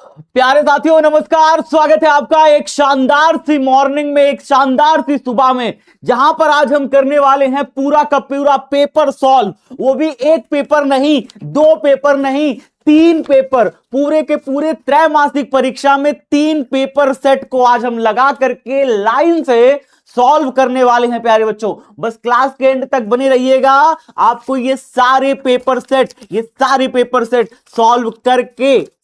प्यारे साथियों नमस्कार। स्वागत है आपका एक शानदार सी मॉर्निंग में, एक शानदार सी सुबह में, जहां पर आज हम करने वाले हैं पूरा का पूरा पेपर सॉल्व। वो भी एक पेपर नहीं, दो पेपर नहीं, तीन पेपर। पूरे के पूरे त्रैमासिक परीक्षा में तीन पेपर सेट को आज हम लगा करके लाइन से सॉल्व करने वाले हैं। प्यारे बच्चों, बस क्लास के एंड तक बने रहिएगा। आपको ये सारे पेपर सेट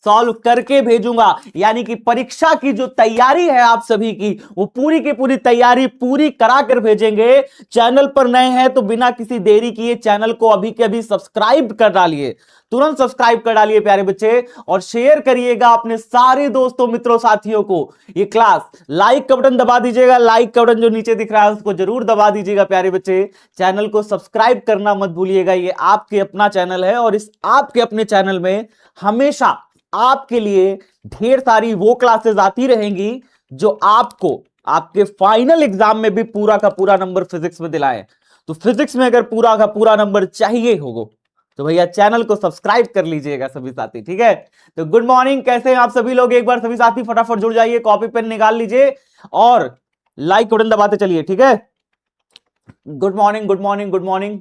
सॉल्व करके भेजूंगा। यानी कि परीक्षा की जो तैयारी है आप सभी की, वो पूरी की पूरी तैयारी पूरी करा कर भेजेंगे। चैनल पर नए हैं तो बिना किसी देरी किए चैनल को अभी के अभी सब्सक्राइब कर डालिए, तुरंत सब्सक्राइब कर डालिए प्यारे बच्चे, और शेयर करिएगा अपने सारे दोस्तों मित्रों साथियों को ये क्लास। लाइक का बटन दबा दीजिएगा, लाइक का बटन जो नीचे दिख रहा है उसको जरूर दबा दीजिएगा प्यारे बच्चे। चैनल को सब्सक्राइब करना मत भूलिएगा, ये आपके अपना चैनल है और इस आपके अपने चैनल में हमेशा आपके लिए ढेर सारी वो क्लासेस आती रहेंगी जो आपको आपके फाइनल एग्जाम में भी पूरा का पूरा नंबर फिजिक्स में दिलाएं। तो फिजिक्स में अगर पूरा का पूरा नंबर चाहिए होगा तो भैया चैनल को सब्सक्राइब कर लीजिएगा सभी साथी, ठीक है। तो गुड मॉर्निंग, कैसे हैं आप सभी लोग? एक बार सभी साथी फटाफट जुड़ जाइए, कॉपी पेन निकाल लीजिए और लाइक बटन दबाते चलिए, ठीक है। Good morning good morning good morning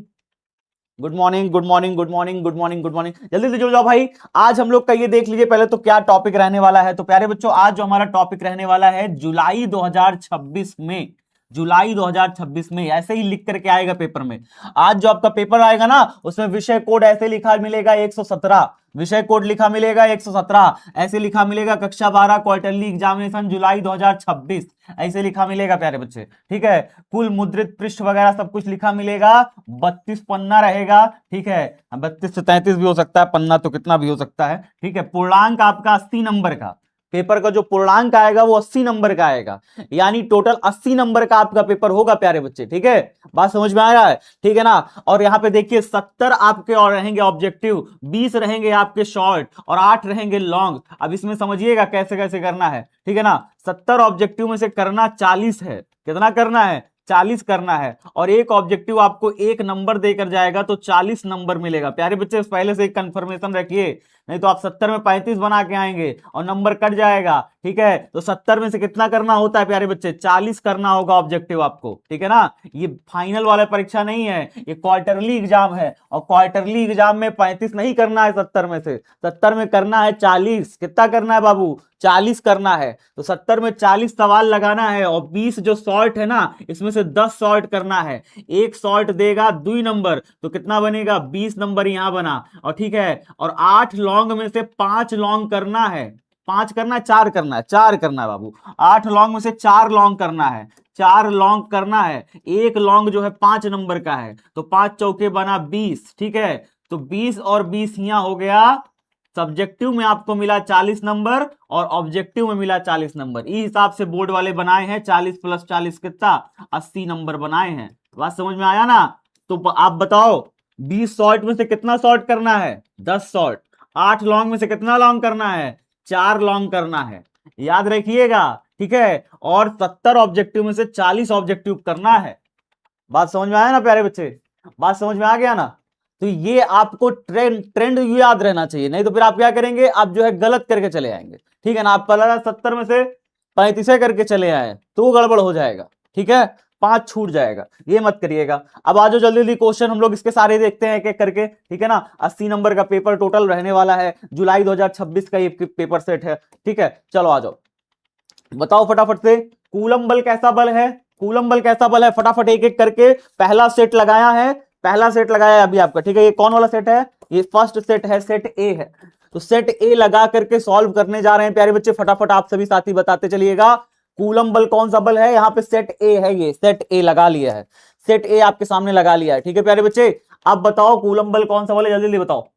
good morning good morning good morning good morning good morning. जल्दी से जुड़ जाओ भाई। आज हम लोग का ये देख लीजिए पहले तो क्या टॉपिक रहने वाला है। तो प्यारे बच्चों, आज जो हमारा टॉपिक रहने वाला है जुलाई 2026 में, जुलाई 2026 में ऐसे ही लिख करके आएगा पेपर में। आज जो आपका पेपर आएगा ना, उसमें विषय कोड ऐसे लिखा मिलेगा 117, विषय कोड लिखा मिलेगा 117, ऐसे लिखा मिलेगा कक्षा 12 क्वार्टरली एग्जामिनेशन जुलाई 2026, ऐसे लिखा मिलेगा प्यारे बच्चे, ठीक है। कुल मुद्रित पृष्ठ वगैरह सब कुछ लिखा मिलेगा, 32 पन्ना रहेगा, ठीक है। 32 से 33 भी हो सकता है, पन्ना तो कितना भी हो सकता है, ठीक है। पूर्णांक आपका 80 नंबर का, पेपर का जो पूर्णांक आएगा वो 80 नंबर का आएगा, यानी टोटल 80 नंबर का आपका पेपर होगा प्यारे बच्चे, ठीक है। बात समझ में आ रहा है, ठीक है ना। और यहां पे देखिए 70 आपके और रहेंगे ऑब्जेक्टिव, 20 रहेंगे आपके शॉर्ट और 8 रहेंगे लॉन्ग। अब इसमें समझिएगा कैसे कैसे करना है, ठीक है ना। 70 ऑब्जेक्टिव में से करना 40 है, कितना करना है? 40 करना है। और एक ऑब्जेक्टिव आपको एक नंबर देकर जाएगा तो 40 नंबर मिलेगा प्यारे बच्चे, पहले से एक कंफर्मेशन रखिए, नहीं तो आप 70 में 35 बना के आएंगे और नंबर कट जाएगा, ठीक है। तो 70 में से कितना करना होता है प्यारे बच्चे? 40 करना होगा ऑब्जेक्टिव आपको, ठीक है ना। ये फाइनल वाला परीक्षा नहीं है, ये क्वार्टरली एग्जाम है, और क्वार्टरली एग्जाम में 35 नहीं करना है 70 में से, 70 में करना है 40। कितना करना है बाबू? 40 करना है। तो 70 में 40 सवाल लगाना है, और 20 जो शॉर्ट है ना, इसमें से 10 शॉर्ट करना है। एक शॉर्ट देगा 2 नंबर, तो कितना बनेगा? 20 नंबर यहां बना, और ठीक है। और 8 लॉन्ग में से 5 लॉन्ग करना है, 5 करना है, 4 करना है, 4 करना है बाबू। 8 लॉन्ग में से 4 लॉन्ग करना है, 4 लॉन्ग करना है। एक लॉन्ग जो है 5 नंबर का है, तो 5 चौके बना 20, ठीक है। तो 20 और 20 यहां हो गया। सब्जेक्टिव में आपको मिला 40 नंबर और ऑब्जेक्टिव में मिला 40 नंबर। इस हिसाब से बोर्ड वाले बनाए हैं, 40 प्लस 40 कितना? 80 नंबर बनाए हैं। बात समझ में आया ना। तो आप बताओ 20 शॉर्ट में से कितना शॉर्ट करना है? 10 शॉर्ट। 8 लॉन्ग में से कितना लॉन्ग करना है? 4 लॉन्ग करना है, याद रखिएगा, ठीक है। और 70 ऑब्जेक्टिव में से 40 ऑब्जेक्टिव करना है। बात समझ में आया ना प्यारे बच्चे? बात समझ में आ गया ना। तो ये आपको ट्रेंड याद रहना चाहिए, नहीं तो फिर आप क्या करेंगे? आप जो है गलत करके चले आएंगे, ठीक है ना। आप पहले 70 में से 35 करके चले आए तो गड़बड़ हो जाएगा, ठीक है। 5 छूट जाएगा, ये मत करिएगा। अब आज जल्दी जल्दी क्वेश्चन हम लोग इसके सारे देखते हैं एक एक करके, ठीक है ना। 80 नंबर का पेपर टोटल रहने वाला है, जुलाई 2026 का ये पेपर सेट है, ठीक है। चलो आ जाओ, बताओ फटाफट से। कूलम बल कैसा बल है? कूलम बल कैसा बल है? फटाफट एक एक करके। पहला सेट लगाया है, पहला सेट लगाया है अभी आपका, ठीक है। ये कौन वाला सेट है? ये फर्स्ट सेट है, सेट ए है। तो सेट ए लगा करके सॉल्व करने जा रहे हैं प्यारे बच्चे। फटाफट आप सभी साथी बताते चलिएगा कूलम बल कौन सा बल है। यहां पे सेट ए है, ये सेट ए लगा लिया है, सेट ए आपके सामने लगा लिया है, ठीक है प्यारे बच्चे। अब बताओ कूलम बल कौन सा बल है, जल्दी जल्दी बताओ।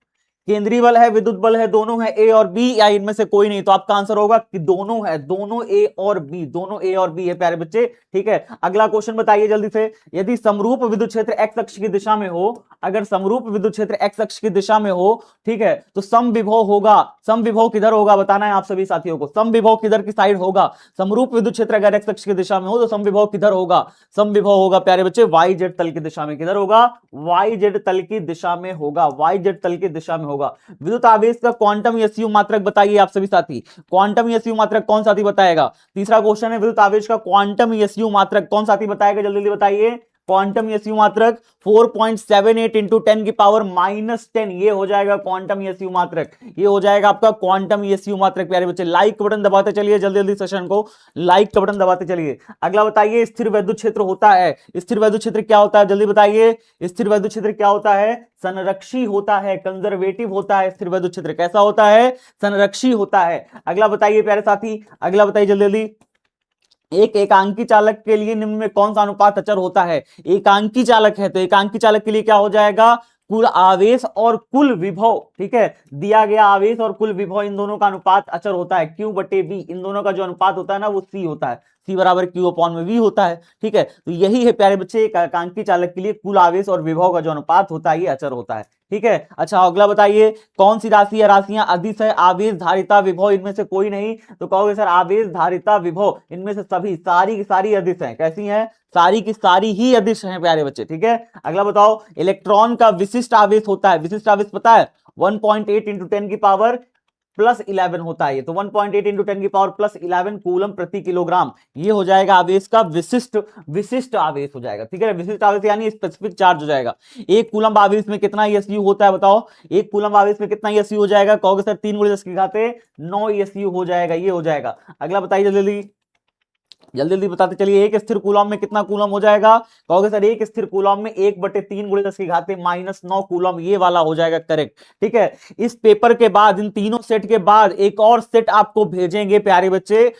केंद्रीय बल है, विद्युत बल है, दोनों है, ए और बी, या इनमें से कोई नहीं? तो आपका आंसर होगा कि दोनों है, दोनों ए और बी, दोनों ए और बी है प्यारे बच्चे, ठीक है। अगला क्वेश्चन बताइए जल्दी से। यदि समरूप विद्युत क्षेत्र एक्स अक्ष की दिशा में हो, अगर समरूप विद्युत क्षेत्र एक्स अक्ष की दिशा में हो, ठीक है, तो समविभव होगा। समविभव किधर होगा बताना है आप सभी साथियों को। समविभव किधर की साइड होगा? समरूप विद्युत क्षेत्र अगर एक्स अक्ष की दिशा में हो तो समविभव किधर होगा? समविभव होगा प्यारे बच्चे वाई जेड तल की दिशा में। किधर होगा? वाई जेड तल की दिशा में होगा, वाई जेड तल की दिशा में होगा। होगा। विद्युत आवेश का क्वांटम एसयू मात्रक बताइए आप सभी साथी, क्वांटम एसयू मात्रक कौन साथी बताएगा? तीसरा क्वेश्चन है विद्युत आवेश का क्वांटम एसयू मात्रक कौन साथी बताएगा, जल्दी जल्दी बताइए। क्वांटम एसयू मात्रक 4.78 इंटू 10 की पावर -10, ये हो जाएगा क्वांटम एसयू मात्रक, ये हो जाएगा आपका क्वांटम एसयू मात्रक। प्यारे बच्चे लाइक बटन दबाते चलिए, जल्दी जल्दी सेशन को लाइक का बटन दबाते चलिए। अगला बताइए स्थिर वैद्युत क्षेत्र होता है, स्थिर वैद्युत क्षेत्र क्या होता है, जल्दी बताइए। स्थिर वैद्युत क्षेत्र क्या होता है? संरक्षी होता है, कंजर्वेटिव होता है। स्थिर वैद्युत क्षेत्र कैसा होता है? संरक्षी होता है। अगला बताइए प्यारे साथी, अगला बताइए जल्दी जल्दी। एक एकांकी चालक के लिए निम्न में कौन सा अनुपात अचर होता है? एकांकी चालक है तो एकांकी चालक के लिए क्या हो जाएगा? कुल आवेश और कुल विभव, ठीक है, दिया गया आवेश और कुल विभव इन दोनों का अनुपात अचर होता है, Q बटे V, इन दोनों का जो अनुपात होता है ना वो C होता है, C बराबर Q अपॉन में V होता है, ठीक है। तो यही है प्यारे बच्चे एक एकांकी चालक के लिए कुल आवेश और विभव का जो अनुपात होता है ये अचर होता है, ठीक है। अच्छा अगला बताइए कौन सी राशि या राशियां अदिश है? आवेश, धारिता, विभव, इनमें से कोई नहीं, तो कहोगे सर आवेश, धारिता, विभव, इनमें से सभी सारी की सारी अदिश हैं। कैसी हैं? सारी की सारी ही अदिश हैं प्यारे बच्चे, ठीक है। अगला बताओ इलेक्ट्रॉन का विशिष्ट आवेश होता है, विशिष्ट आवेश पता है? 1.8 इंटू 10 की पावर +11 होता है, तो 1.8 इंटू 10 की पावर +11 कूलम प्रति किलोग्राम, ये हो जाएगा आवेश का विशिष्ट आवेश हो जाएगा, ठीक है। विशिष्ट आवेश यानी स्पेसिफिक चार्ज हो जाएगा। एक कूलम आवेश में कितना एसयू होता है बताओ? एक कूलम आवेश में कितना एसयू हो जाएगा? कहोगे सर 3 × 10 की घाते 9 एसयू हो जाएगा, ये हो जाएगा। अगला बताइए जल्दी जल्दी जल्दी बताते चलिए, एक स्थिर कूलम में कितना कूलम हो जाएगा? कहोगे सर एक स्थिर कूलम में 1/3 × 10 की घाते -9 कूलम, ये वाला हो जाएगा करेक्ट, ठीक है। इस पेपर के बाद, इन तीनों सेट के बाद एक और सेट आपको भेजेंगे प्यारे बच्चे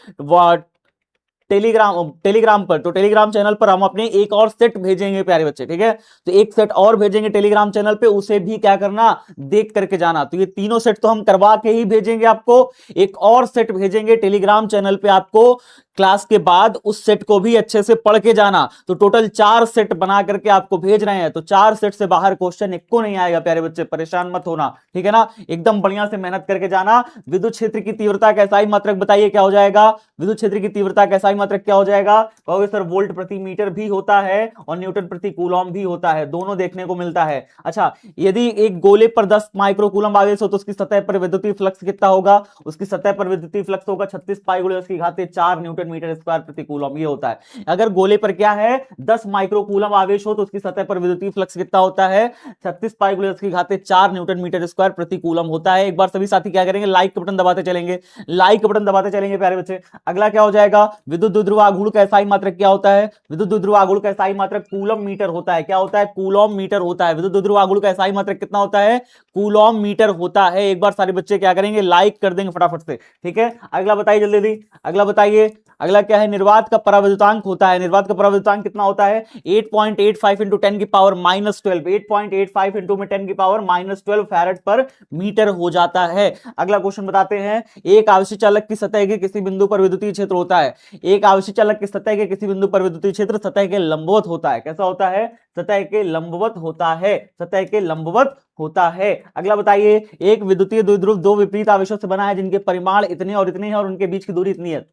टेलीग्राम पर, तो टेलीग्राम चैनल पर हम अपने एक और सेट भेजेंगे प्यारे बच्चे, ठीक है। तो एक सेट और भेजेंगे टेलीग्राम चैनल पे, उसे भी क्या करना, देख करके जाना। तो ये तीनों सेट तो हम करवा के ही भेजेंगे आपको, एक और सेट भेजेंगे टेलीग्राम चैनल पे आपको क्लास के बाद, उस सेट को भी अच्छे से पढ़ के जाना। तो टोटल 4 सेट बना करके आपको भेज रहे हैं, तो 4 सेट से बाहर क्वेश्चन एक को नहीं आएगा प्यारे बच्चे, परेशान मत होना, ठीक है ना। एकदम बढ़िया से मेहनत करके जाना। विद्युत क्षेत्र की तीव्रता का एसआई मात्रक बताइए क्या हो जाएगा? विद्युत क्षेत्र की तीव्रता का एसआई मात्रक क्या हो जाएगा? कहोगे सर वोल्ट प्रति मीटर भी होता है और न्यूटन प्रति कूलम भी होता है, दोनों देखने को मिलता है। अच्छा यदि एक गोले पर 10 माइक्रो कूलम आवेश हो तो उसकी सतह पर विद्युतीय फ्लक्स कितना होगा? उसकी सतह पर विद्युतीय फ्लक्स होगा 36 पाई × 10 की घाते 4 न्यूटन मीटर स्क्वायर प्रति कूलम, ये होता है। अगर गोले पर क्या है, 10 माइक्रो कूलम आवेश हो तो उसकी सतह पर विद्युतीय फ्लक्स कितना होता है? 36 पाई × 10 की घाते 4 न्यूटन मीटर स्क्वायर प्रति कूलम होता है। एक बार सभी साथी क्या करेंगे, लाइक का बटन दबाते चलेंगे, लाइक का बटन दबाते चलेंगे प्यारे बच्चे। अगला क्या हो जाएगा? विद्युत द्विध्रुव आघूर्ण का एसआई मात्रक क्या होता है? विद्युत द्विध्रुव आघूर्ण का एसआई मात्रक कूलम मीटर होता है। क्या होता है? कूलम मीटर होता है। विद्युत द्विध्रुव आघूर्ण का एसआई मात्रक कितना होता है? कूलम मीटर होता है। एक बार सारे बच्चे क्या करेंगे, लाइक कर देंगे फटाफट से, ठीक है। अगला बताइए जल्दी जल्दी, अगला बताइए, अगला क्या है? निर्वात का पराविद्युतांक होता है। निर्वात का पराविद्युतांक कितना होता है? 8.85 इंटू 10 की पावर -12, 8.85 इंटू में 10 की पावर -12 फैरेड पर मीटर हो जाता है। अगला क्वेश्चन बताते हैं, एक आवेशित चालक की सतह के किसी बिंदु पर विद्युतीय क्षेत्र होता है। एक आवेशित चालक की सतह के किसी बिंदु पर विद्युतीय क्षेत्र सतह के लंबवत होता है। कैसा होता है? सतह के लंबवत होता है, सतह के लंबवत होता है। अगला बताइए, एक विद्युतीय द्विध्रुव दो विपरीत आवेशों से बना है जिनके परिमाण इतने और इतने हैं और उनके बीच की दूरी इतनी है।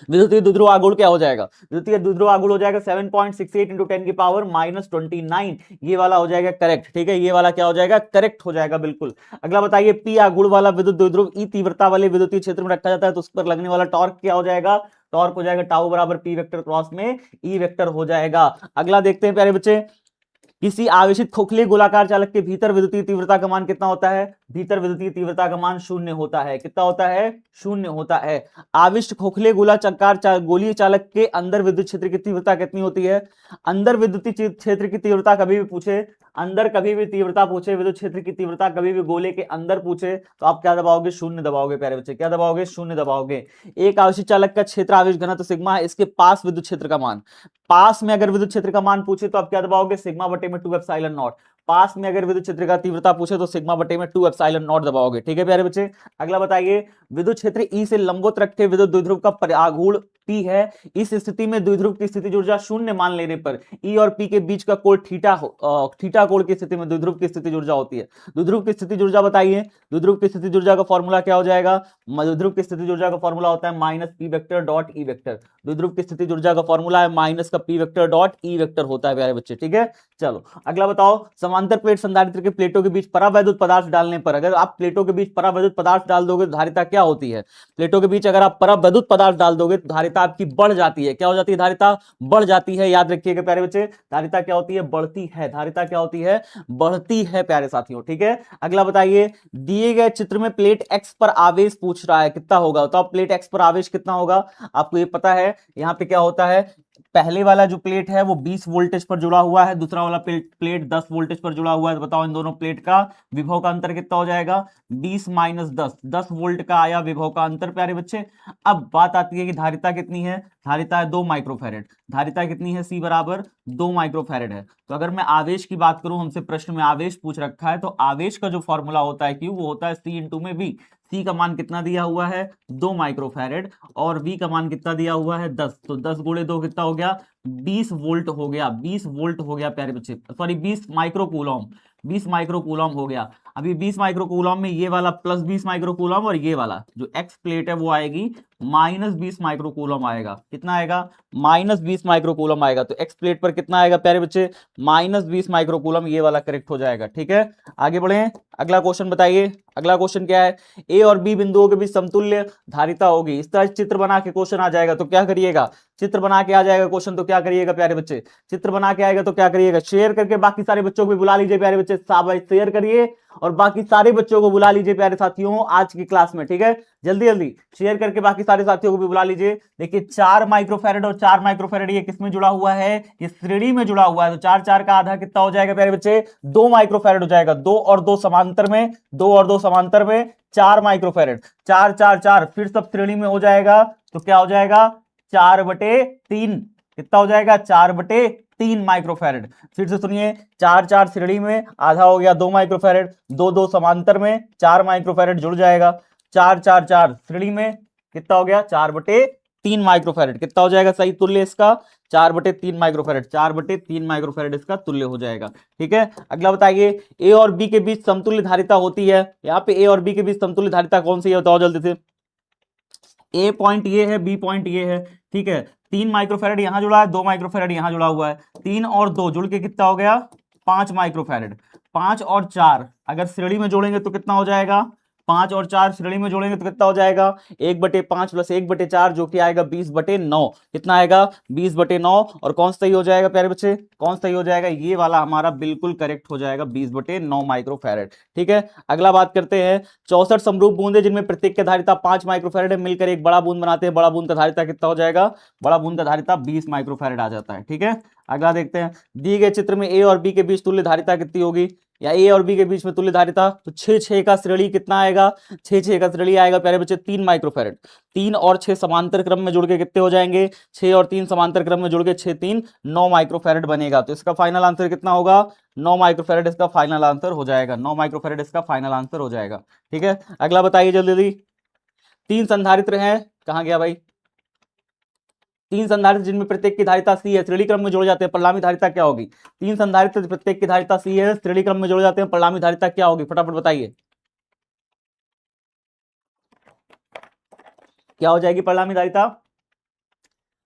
विद्युतीय द्विध्रुव आघूर्ण क्या हो जाएगा? विद्युतीय द्विध्रुव आघूर्ण हो जाएगा 7.68 इंटू 10 की पावर -29, ये वाला हो जाएगा करेक्ट, ठीक है। ये वाला क्या हो जाएगा? करेक्ट हो जाएगा बिल्कुल। अगला बताइए, पी आघूर्ण वाला विद्युत द्विध्रुव ई तीव्रता वाले विद्युतीय क्षेत्र में रखा जाता है तो उस पर लगने वाला टॉर्क क्या हो जाएगा? टॉर्क हो जाएगा टाउ बराबर पी वेक्टर क्रॉस में ई वेक्टर हो जाएगा। अगला देखते हैं प्यारे बच्चे, किसी आवेशित खोखले गोलाकार चालक के भीतर विद्युतीय तीव्रता का मान कितना होता है? भीतर विद्युतीय तीव्रता का मान 0 होता है। कितना होता है? 0 होता है। आविष्ट खोखले गोलाकार गोलीय चालक के अंदर विद्युत क्षेत्र की तीव्रता कितनी होती है? अंदर विद्युतीय क्षेत्र की तीव्रता कभी भी पूछे, अंदर कभी भी तीव्रता पूछे, विद्युत क्षेत्र की तीव्रता कभी भी गोले के अंदर पूछे तो आप क्या दबाओगे? 0 दबाओगे प्यारे बच्चे। क्या दबाओगे? 0 दबाओगे। एक आवेशित चालक का क्षेत्र आवेश घनत्व सिग्मा है, इसके पास विद्युत क्षेत्र का मान, पास में अगर विद्युत क्षेत्र का मान पूछे तो आप क्या दबाओगे? सिग्मा बटे में 2 एप्सिलॉन नॉट। पास में अगर विद्युत क्षेत्र का तीव्रता पूछे तो सिग्मा बटे में 2 एप्सिलॉन नॉट दबाओगे, ठीक है प्यारे बच्चे। अगला बताइए, विद्युत क्षेत्र ई से लंबवत रखे विद्युत द्विध्रुव का आघूर्ण T है। इस स्थिति में द्विध्रुव की स्थिति ऊर्जा शून्य मान लेने पर E और P के बीच का कोण थीटा कोण की स्थिति में द्विध्रुव की स्थिति ऊर्जा होती है। द्विध्रुव की स्थिति ऊर्जा बताइए। द्विध्रुव की स्थिति ऊर्जा का फॉर्मूला क्या हो जाएगा? द्विध्रुव की स्थिति ऊर्जा का फॉर्मूला होता है minus P vector dot E vector. द्विध्रुव की स्थिति ऊर्जा का फॉर्मूला है माइनस का P vector dot E vector होता है प्यारे बच्चे, ठीक है। चलो अगला बताओ, समांतर प्लेट संधारित्र के प्लेटों के बीच परावैद्युत पदार्थ डालने पर, अगर आप प्लेटों के बीच परावैद्युत पदार्थ डाल दोगे तो धारिता क्या होती है? प्लेटों के बीच अगर आप परावैद्युत पदार्थ डाल दोगे तो धारिता आपकी बढ़ जाती है। क्या हो जाती है? धारिता बढ़ जाती है। याद रखिएगा प्यारे बच्चे, धारिता क्या होती है? बढ़ती है। धारिता क्या होती है? बढ़ती है प्यारे साथियों, ठीक है। अगला बताइए, दिए गए चित्र में प्लेट एक्स पर आवेश पूछ रहा है, कितना होगा? तो प्लेट एक्स पर आवेश कितना होगा आपको ये पता है। यहां पे क्या होता है, पहले वाला जो प्लेट है वो 20 वोल्टेज पर जुड़ा हुआ है, दूसरा वाला प्लेट 10 वोल्टेज पर जुड़ा हुआ है। तो बताओ इन दोनों प्लेट का विभव का अंतर कितना हो जाएगा? 20 माइनस 10, 10 वोल्ट का आया विभव का अंतर प्यारे बच्चे। अब बात आती है कि धारिता कितनी है? धारिता है 2 माइक्रोफैरेड। धारिता कितनी है? C बराबर 2 माइक्रोफैरेड है। तो अगर मैं आवेश की बात करूं, हमसे प्रश्न में आवेश पूछ रखा है, तो आवेश का जो फॉर्मूला होता है Q, वो होता है C इंटू में V। C का मान कितना दिया हुआ है? 2 माइक्रोफैरेड, और V का मान कितना दिया हुआ है? 10। तो 10 गुणे 2 कितना हो गया? 20 वोल्ट हो गया। 20 वोल्ट हो गया प्यारे बच्चे, सॉरी 20 माइक्रोकूलम। 20 माइक्रोकूलम हो गया। अभी 20 माइक्रोकूलम में ये वाला प्लस 20 माइक्रोकूलम, और ये वाला जो एक्स प्लेट है वो आएगी माइनस 20 माइक्रोकूलम आएगा। कितना आएगा? माइनस 20 माइक्रोकूलम आएगा। तो एक्स प्लेट पर कितना आएगा प्यारे बच्चे? Minus 20 microcoulomb. ये वाला करेक्ट हो जाएगा, ठीक है। आगे बढ़े, अगला क्वेश्चन बताइए। अगला क्वेश्चन क्या है? ए और बी बिंदुओं के बीच समतुल्य धारिता होगी। इस तरह चित्र बना के क्वेश्चन आ जाएगा तो क्या करिएगा? चित्र बना के आ जाएगा क्वेश्चन तो क्या करिएगा प्यारे बच्चे? चित्र बना के आएगा तो क्या करिएगा? शेयर करके बाकी सारे बच्चों को भी बुला लीजिए प्यारे बच्चे। शाबाश, शेयर करिए और बाकी सारे बच्चों को बुला लीजिए प्यारे साथियों आज की क्लास में, ठीक है। जल्दी जल्दी शेयर करके बाकी सारे साथियों को भी बुला लीजिए। देखिए 4 माइक्रोफैरेड और 4 माइक्रोफैरेड ये किसमें जुड़ा हुआ है? ये श्रेणी में जुड़ा हुआ है। तो 4 4 का आधा कितना हो जाएगा प्यारे बच्चे? 2 माइक्रोफैरेड हो जाएगा। 2 और 2 समांतर में, 2 और 2 समांतर में 4 माइक्रोफैरेड। 4 4 4 फिर सब श्रेणी में हो जाएगा। तो क्या हो जाएगा? 4/3। कितना हो जाएगा? 4/3 माइक्रोफैरेड। फिर से सुनिए, 4 4 श्रेणी में, आधा हो गया 2 माइक्रोफैरेड, 2 2 समांतर में, 4 माइक्रोफैरेड जुड़ जाएगा। 4 4 4 श्रेणी में कितना हो गया? 4/3 माइक्रोफैरेड। कितना हो जाएगा सही तुल्य इसका? 4/3 माइक्रोफैरेड। 4/3 माइक्रोफैरेड इसका तुल्य हो जाएगा, ठीक है। अगला बताइए, ए और बी के बीच समतुल्य धारिता होती है। यहाँ पे ए और बी के बीच समतुल्य धारिता कौन सी है बताओ जल्दी से। ए पॉइंट ये है, बी पॉइंट ये है, ठीक है। 3 माइक्रोफैरेड यहां जुड़ा है, 2 माइक्रोफैरेड यहां जुड़ा हुआ है। 3 और 2 जुड़ के कितना हो गया? 5 माइक्रोफैरेड। 5 और 4 अगर श्रेणी में जोड़ेंगे तो कितना हो जाएगा? 5 और 4 श्रेणी में जोड़ेंगे तो कितना हो जाएगा? 1/5 प्लस 1/4 जो कि आएगा 20/9। कितना आएगा? 20/9। और कौन सही हो जाएगा प्यारे बच्चे? कौन सही हो जाएगा? ये वाला हमारा बिल्कुल करेक्ट हो जाएगा, 20/9 माइक्रोफैरेड, ठीक है। अगला बात करते हैं, 64 समरूप बूंदे जिनमें प्रत्येक की धारिता 5 माइक्रोफैरेड है, मिलकर एक बड़ा बूंद बनाते हैं। बड़ा बूंद का धारिता कितना हो जाएगा? बड़ा बूंद का धारिता 20 माइक्रोफैरेड आ जाता है, ठीक है। अगला देखते हैं, दिए गए चित्र में ए और बी के बीच तुल्य धारिता कितनी होगी, या ए और बी के बीच में तुल्य धारिता। तो 6 6 का श्रेणी कितना आएगा? 6 6 का श्रेणी आएगा प्यारे बच्चे 3 माइक्रोफैरेड। 3 और 6 समांतर क्रम में जुड़ के कितने हो जाएंगे? 6 और 3 समांतर क्रम में जुड़ के 6 3 9 माइक्रोफैरेड बनेगा। तो इसका फाइनल आंसर कितना होगा? 9 माइक्रोफैरेड इसका फाइनल आंसर हो जाएगा। 9 माइक्रोफैरेड इसका फाइनल आंसर हो जाएगा, ठीक है। अगला बताइए जल्दी जल्दी। 3 संधारित्र हैं, कहां गया भाई? 3 संधारित्र जिनमें प्रत्येक की धारिता C है, श्रेणी क्रम में जोड़े जाते हैं, परिणामी धारिता क्या होगी? 3 संधारित्र प्रत्येक की धारिता C है, श्रेणी क्रम में जोड़े जाते हैं, परिणामी धारिता क्या होगी? फटाफट बताइए क्या हो जाएगी परिणामी धारिता?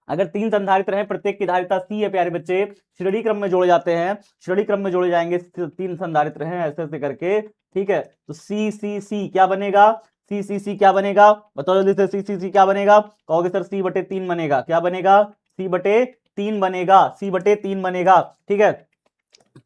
अगर 3 संधारित्र हैं, प्रत्येक की धारिता C है प्यारे बच्चे, श्रेणी क्रम में जोड़े जाते हैं, श्रेणी क्रम में जोड़े जाएंगे, 3 संधारित्र हैं ऐसे ऐसे करके, ठीक है। तो C C C क्या बनेगा? C C C क्या बनेगा? बताओ जल्दी से। C C C क्या बनेगा? कहोगे सर C/3 बनेगा। क्या बनेगा? C/3 बनेगा। C/3 बनेगा, ठीक है।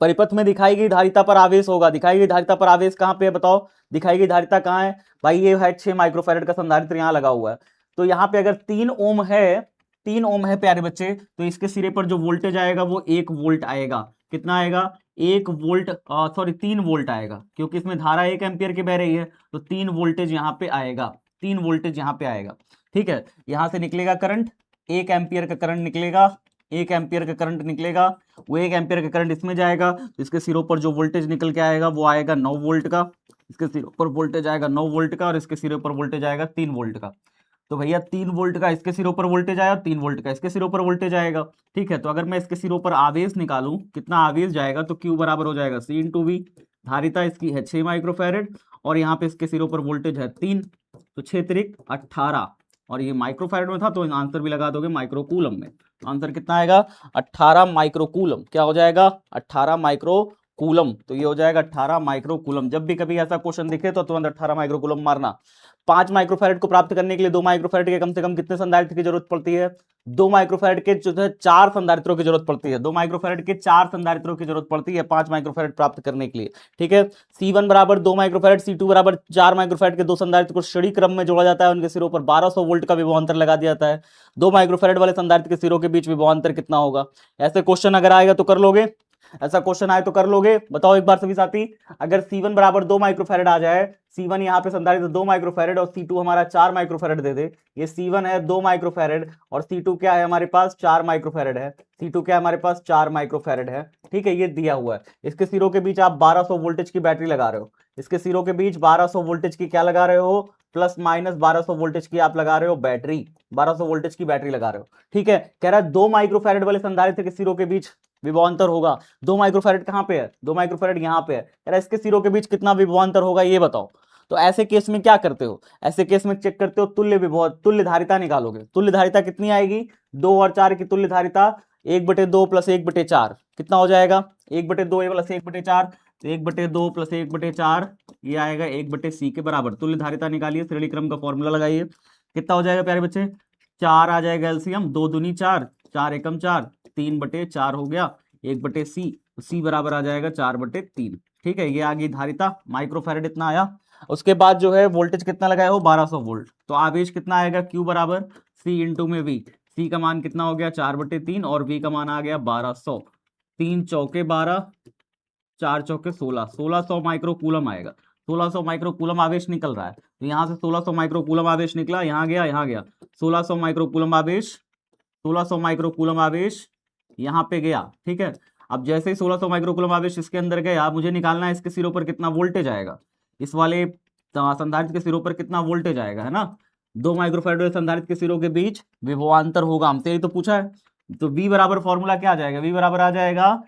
परिपथ में दिखाई गई धारिता पर आवेश होगा। दिखाई गई धारिता पर आवेश कहां पे है बताओ? दिखाई गई धारिता कहां है भाई? ये है 6 माइक्रोफैरेड का संधारित्र यहां लगा हुआ है। तो यहां पे अगर 3 ओम है, 3 ओम है प्यारे बच्चे, तो इसके सिरे पर जो वोल्टेज आएगा वो 1 वोल्ट आएगा। कितना आएगा? 1 वोल्ट, सॉरी 3 वोल्ट आएगा, क्योंकि इसमें धारा 1 एम्पियर की बह रही है। तो 3 वोल्टेज यहां पे आएगा, 3 वोल्टेज यहां पे आएगा, ठीक है। यहां से निकलेगा करंट, 1 एम्पियर का करंट निकलेगा, 1 एम्पियर का करंट निकलेगा। वो 1 एम्पियर का करंट इसमें जाएगा, तो इसके सिरों पर जो वोल्टेज निकल के आएगा वो आएगा 9 वोल्ट का। इसके सिरों पर वोल्टेज आएगा 9 वोल्ट का, और इसके सिरों पर वोल्टेज आएगा 3 वोल्ट का। तो भैया 3 वोल्ट का इसके सिरों पर वोल्टेज आया, 3 वोल्ट का इसके सिरों पर वोल्टेज आएगा। ठीक है, तो अगर मैं इसके सिरों पर आवेश निकालूं, कितना आवेश जाएगा, तो Q बराबर हो जाएगा C इंटू वी। धारिता इसकी है 6 माइक्रोफैरेड और यहाँ पे इसके सिरों पर वोल्टेज है 3, तो 6 त्रिक 18, और ये माइक्रोफैरेड में था तो आंसर भी लगा दोगे माइक्रोकूलम में। आंसर कितना आएगा, 18 माइक्रोकूलम। क्या हो जाएगा, 18 माइक्रोकूलम। तो ये हो जाएगा 18 माइक्रोकूलम। जब भी कभी ऐसा क्वेश्चन दिखे तो तुरंत 18 माइक्रोकूलम मारना। 5 माइक्रोफैरेड को प्राप्त करने के लिए 2 माइक्रोफैरेड के कम से कम कितने संधारित्र की जरूरत पड़ती है, 2 माइक्रोफैरेड के जो है 4 संधारित्रों की जरूरत पड़ती है। 2 माइक्रोफैरेड के 4 संधारित्रों की जरूरत पड़ती है 5 माइक्रोफैरेड प्राप्त करने के लिए। ठीक है, C1 बराबर 2 माइक्रोफैरेड, C2 बराबर 4 माइक्रोफैरेड के 2 संधारित्र को श्रेणी क्रम में जोड़ा जाता है, उनके सिरों पर 1200 वोल्ट का विभवांतर लगा दिया जाता है। 2 माइक्रोफैरेड वाले संधारित्र के सिरों के बीच विभवांतर कितना होगा। ऐसे क्वेश्चन अगर आएगा तो कर लोगे, ऐसा क्वेश्चन आए तो कर लोगे। बताओ एक बार सभी साथी, अगर C1 बराबर 2 माइक्रोफैरेड आ जाए, C1 यहाँ पे संधारित्र 2 माइक्रोफैरेड और C2 हमारा 4 माइक्रोफैरेड दे दे, ये C1 है 2 माइक्रोफैरेड और C2 क्या है हमारे पास 4 माइक्रोफैरेड है, C2 क्या है हमारे पास 4 माइक्रोफैरेड है। ठीक है, ये दिया हुआ है। इसके सिरों के बीच आप 1200 वोल्टेज की बैटरी लगा रहे हो, इसके सिरों के बीच 1200 वोल्टेज की क्या लगा रहे हो, प्लस माइनस 1200 वोल्टेज की आप लगा रहे हो बैटरी, 1200 वोल्टेज की बैटरी लगा रहे हो। ठीक है, कह रहा है 2 माइक्रोफैरेड वाले संधारित्र के सिरों के बीच विभवांतर होगा। 2 माइक्रोफैरेड कहां पे है, 2 माइक्रोफैरेड यहां पे है, कह रहा है इसके सिरों के बीच कितना विभवांतर होगा ये बताओ। तो ऐसे केस में क्या करते हो, ऐसे केस में चेक करते हो तुल्य विभव, तुल्य धारिता निकालोगे। तुल्य धारिता कितनी आएगी, 2 और 4 की तुल्य धारिता 1/2 प्लस 1/4 कितना हो जाएगा, 1/2 प्लस 1/4, तो 1/2 प्लस 1/4 ये आएगा 1/c के बराबर। तुल्य धारिता निकालिए, श्रेणी क्रम का फॉर्मूला लगाइए, कितना हो जाएगा प्यारे बच्चे, 4 आ जाएगा एलसीएम, 2 दूनी 4, 4 एकम 4, 3/4 हो गया 1/c, c बराबर आ जाएगा 4/3। ठीक है, ये आ गई धारिता, माइक्रोफैरेड इतना आया। उसके बाद जो है वोल्टेज कितना लगाया हो, 1200 वोल्ट, तो आवेश कितना आएगा, Q बराबर C इंटू में V। C का मान कितना हो गया 4/3 और V का मान आ गया 1200, 3 चौके 12, 4 चौके 16, 1600 माइक्रोकूलम आएगा। 1600 माइक्रोकूलम आवेश निकल रहा है, तो यहाँ से 1600 माइक्रोकूलम आवेश निकला, यहाँ गया 1600 माइक्रोकूलम आवेश, 1600 माइक्रोकूलम आवेश यहाँ पे गया। ठीक है, अब जैसे ही 1600 माइक्रोकूलम आवेश इसके अंदर गया, मुझे निकालना है इसके सिरों पर कितना वोल्टेज आएगा, इस वाले संधारित्र के सिरों पर कितना वोल्टेज आएगा, है ना। 2 माइक्रोफैरेड वाले संधारित्र के सिरों के बीच विभवांतर होगा, हमसे यही तो पूछा है। तो V बराबर फॉर्मूला क्या आ जाएगा, V बराबर आ जाएगा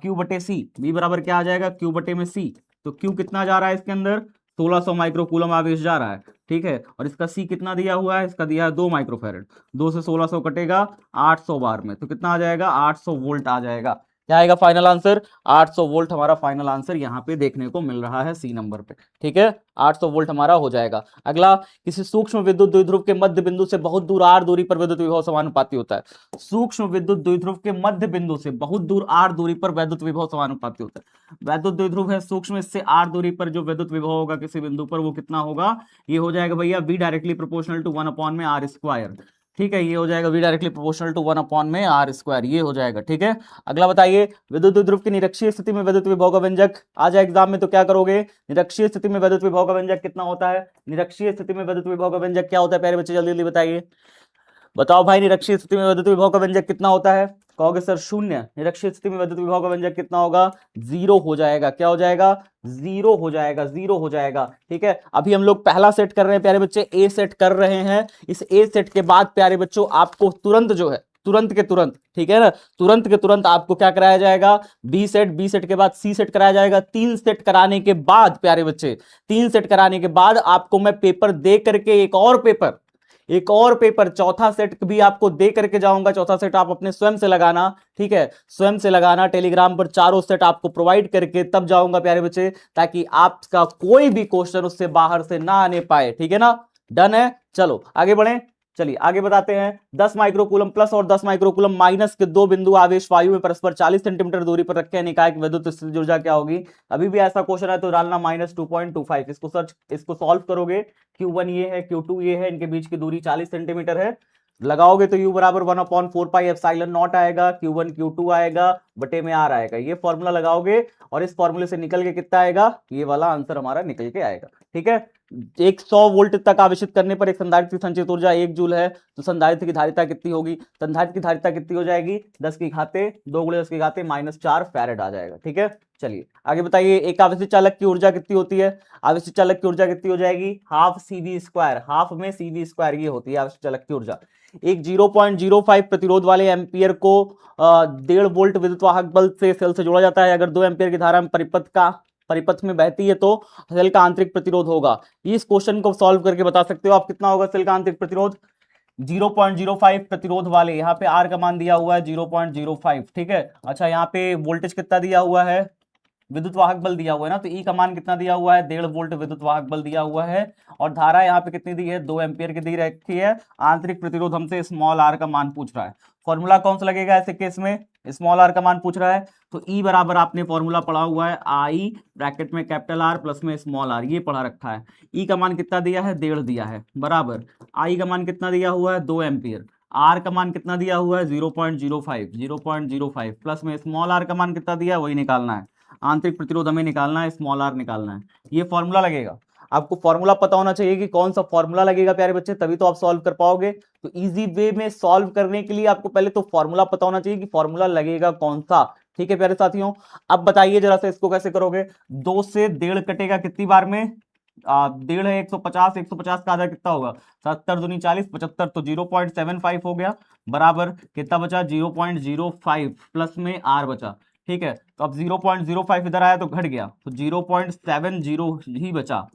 Q/C। V बराबर क्या आ जाएगा, Q/C। तो Q कितना जा रहा है इसके अंदर, 1600 माइक्रोकूलम आवेश जा रहा है। ठीक है, और इसका C कितना दिया हुआ है, इसका दिया है 2 माइक्रोफैरेड, 2 से 1600 कटेगा 800 बार में, तो कितना आ जाएगा 800 वोल्ट आ जाएगा। क्या आएगा फाइनल आंसर, 800 वोल्ट हमारा फाइनल आंसर यहाँ पे देखने को मिल रहा है C नंबर पे। ठीक है, 800 वोल्ट हमारा हो जाएगा। अगला, किसी सूक्ष्म विद्युत द्विध्रुव के मध्य बिंदु से बहुत दूर r दूरी पर विद्युत विभव समानुपाती होता है। सूक्ष्म विद्युत द्विध्रुव के मध्य बिंदु से बहुत दूर r दूरी पर विद्युत विभव समानुपाती होता है। विद्युत द्विध्रुव है सूक्ष्म, इससे r दूरी पर जो विद्युत विभव होगा किसी बिंदु पर वो कितना होगा, ये हो जाएगा भैया V directly proportional to 1/r²। ठीक है, ये हो जाएगा V directly proportional to 1/r², ये हो जाएगा। ठीक है, अगला बताइए, विद्युत द्विध्रुव की निरक्षीय स्थिति में विद्युत विभव का व्यंजक आ जाए एग्जाम में तो क्या करोगे, निरक्षीय स्थिति में विद्युत विभव का व्यंजक कितना होता है, निरक्षीय स्थिति में विद्युत विभव का व्यंजक क्या होता है, प्यारे बच्चे जल्दी जल्दी बताइए, बताओ भाई, निरक्षीय स्थिति में विद्युत विभव का व्यंजक कितना होता है। कहोगे सर 0। निरक्षीय स्थिति में विद्युत विभव का व्यंजक कितना होगा, 0 हो जाएगा। क्या हो जाएगा, 0 हो जाएगा, 0 हो जाएगा। ठीक है, अभी हम लोग पहला सेट कर रहे हैं प्यारे बच्चे, ए सेट कर रहे हैं। इस ए सेट के बाद प्यारे बच्चों आपको तुरंत जो है, तुरंत के तुरंत, ठीक है ना, तुरंत के तुरंत आपको क्या कराया जाएगा, बी सेट के बाद सी सेट कराया जाएगा। 3 सेट कराने के बाद प्यारे बच्चे, 3 सेट कराने के बाद आपको मैं पेपर दे करके एक और पेपर चौथा सेट भी आपको दे करके जाऊंगा। चौथा सेट आप अपने स्वयं से लगाना, ठीक है, स्वयं से लगाना, टेलीग्राम पर चारों सेट आपको प्रोवाइड करके तब जाऊंगा प्यारे बच्चे, ताकि आपका कोई भी क्वेश्चन उससे बाहर से ना आने पाए। ठीक है ना, डन है। चलो आगे बढ़े, चलिए आगे बताते हैं। 10 माइक्रोकूलम प्लस और 10 माइक्रोकूलम माइनस के 2 बिंदु आवेश वायु में परस्पर 40 सेंटीमीटर दूरी पर रखे निकाय की विद्युत स्थितिज ऊर्जा क्या होगी। अभी भी ऐसा क्वेश्चन है तो डालना -2.25। इसको सॉल्व करोगे, Q1 ये है, Q2 ये है, इनके बीच की दूरी 40 सेंटीमीटर है। लगाओगे तो U बराबर 1/4πε0 आएगा, Q1 Q2 आएगा, बटे में R आएगा। ये फॉर्मूला लगाओगे और इस फॉर्मूले से निकल के कितना आएगा, ये वाला आंसर हमारा निकल के आएगा। ठीक है, 100 वोल्ट तक आवेशित करने पर एक संधारित्र की संचित ऊर्जा 1 जूल है, तो संधारित्र की धारिता कितनी होगी? संधारित्र की धारिता कितनी हो जाएगी? 10 की घाते 2 × 10 की घाते -4 फैरेड आ जाएगा। ठीक है, चलिए आगे बताइए। एक आवेशित चालक की ऊर्जा कितनी होती है? आवेशित चालक की ऊर्जा कितनी हो जाएगी? हाफ CV², हाफ में CV² ये होती है आवेशित चालक की ऊर्जा। एक 0.05 प्रतिरोध वाले एम्पियर को 1.5 वोल्ट विद्युत वाहक बल्ब से सेल से जोड़ा जाता है। अगर 2 एम्पियर की धारा परिपथ में बहती है तो सेल का आंतरिक प्रतिरोध होगा। इस क्वेश्चन को सॉल्व करके बता सकते हो आप कितना होगा सेल का आंतरिक प्रतिरोध? 0.05 प्रतिरोध वाले, यहाँ पे आर का मान दिया हुआ है 0.05। ठीक है, अच्छा यहाँ पे वोल्टेज कितना दिया हुआ है? विद्युत वाहक बल दिया हुआ है ना, तो ई का मान कितना दिया हुआ है? 1.5 वोल्ट विद्युत वाहक बल दिया हुआ है। और धारा यहाँ पे कितनी दी है? 2 एम्पियर की दी रखी है। आंतरिक प्रतिरोध हमसे स्मॉल आर का मान पूछ रहा है। फॉर्मूला कौन सा लगेगा ऐसे केस में? स्मॉल आर का मान पूछ रहा है तो ई बराबर आपने फॉर्मूला पढ़ा हुआ है, आई ब्रैकेट में कैपिटल आर प्लस में स्मॉल आर, ये पढ़ा रखा है। ई का मान कितना दिया है? 1.5 दिया है, बराबर आई का मान कितना दिया हुआ है? 2 एम्पियर। आर का मान कितना दिया हुआ है? 0.05 प्लस में स्मॉल आर का मान कितना दिया है वही निकालना है। आंतरिक प्रतिरोध हमें निकालना है, स्मॉल आर निकालना है। ये फॉर्मूला लगेगा। आपको फॉर्मूला पता होना चाहिए कि कौन सा फॉर्मूला लगेगा प्यारे बच्चे, तभी तो आप सॉल्व कर पाओगे। तो इजी वे में सॉल्व करने के लिए आपको पहले तो फॉर्मूला पता होना चाहिए कि फॉर्मूला लगेगा कौन सा। ठीक है प्यारे साथियों, अब बताइए जरा सा इसको कैसे करोगे। 2 से 1.5 कटेगा कितनी बार में? 1.5 है 150, 150 का आधा कितना होगा? 70 दूनी 40, 75, तो 0.75 हो गया, बराबर कितना बचा? 0.05 प्लस में आर बचा। ठीक है, तो अब 0.05 इधर आया तो घट गया, तो 0.70 ही बचा।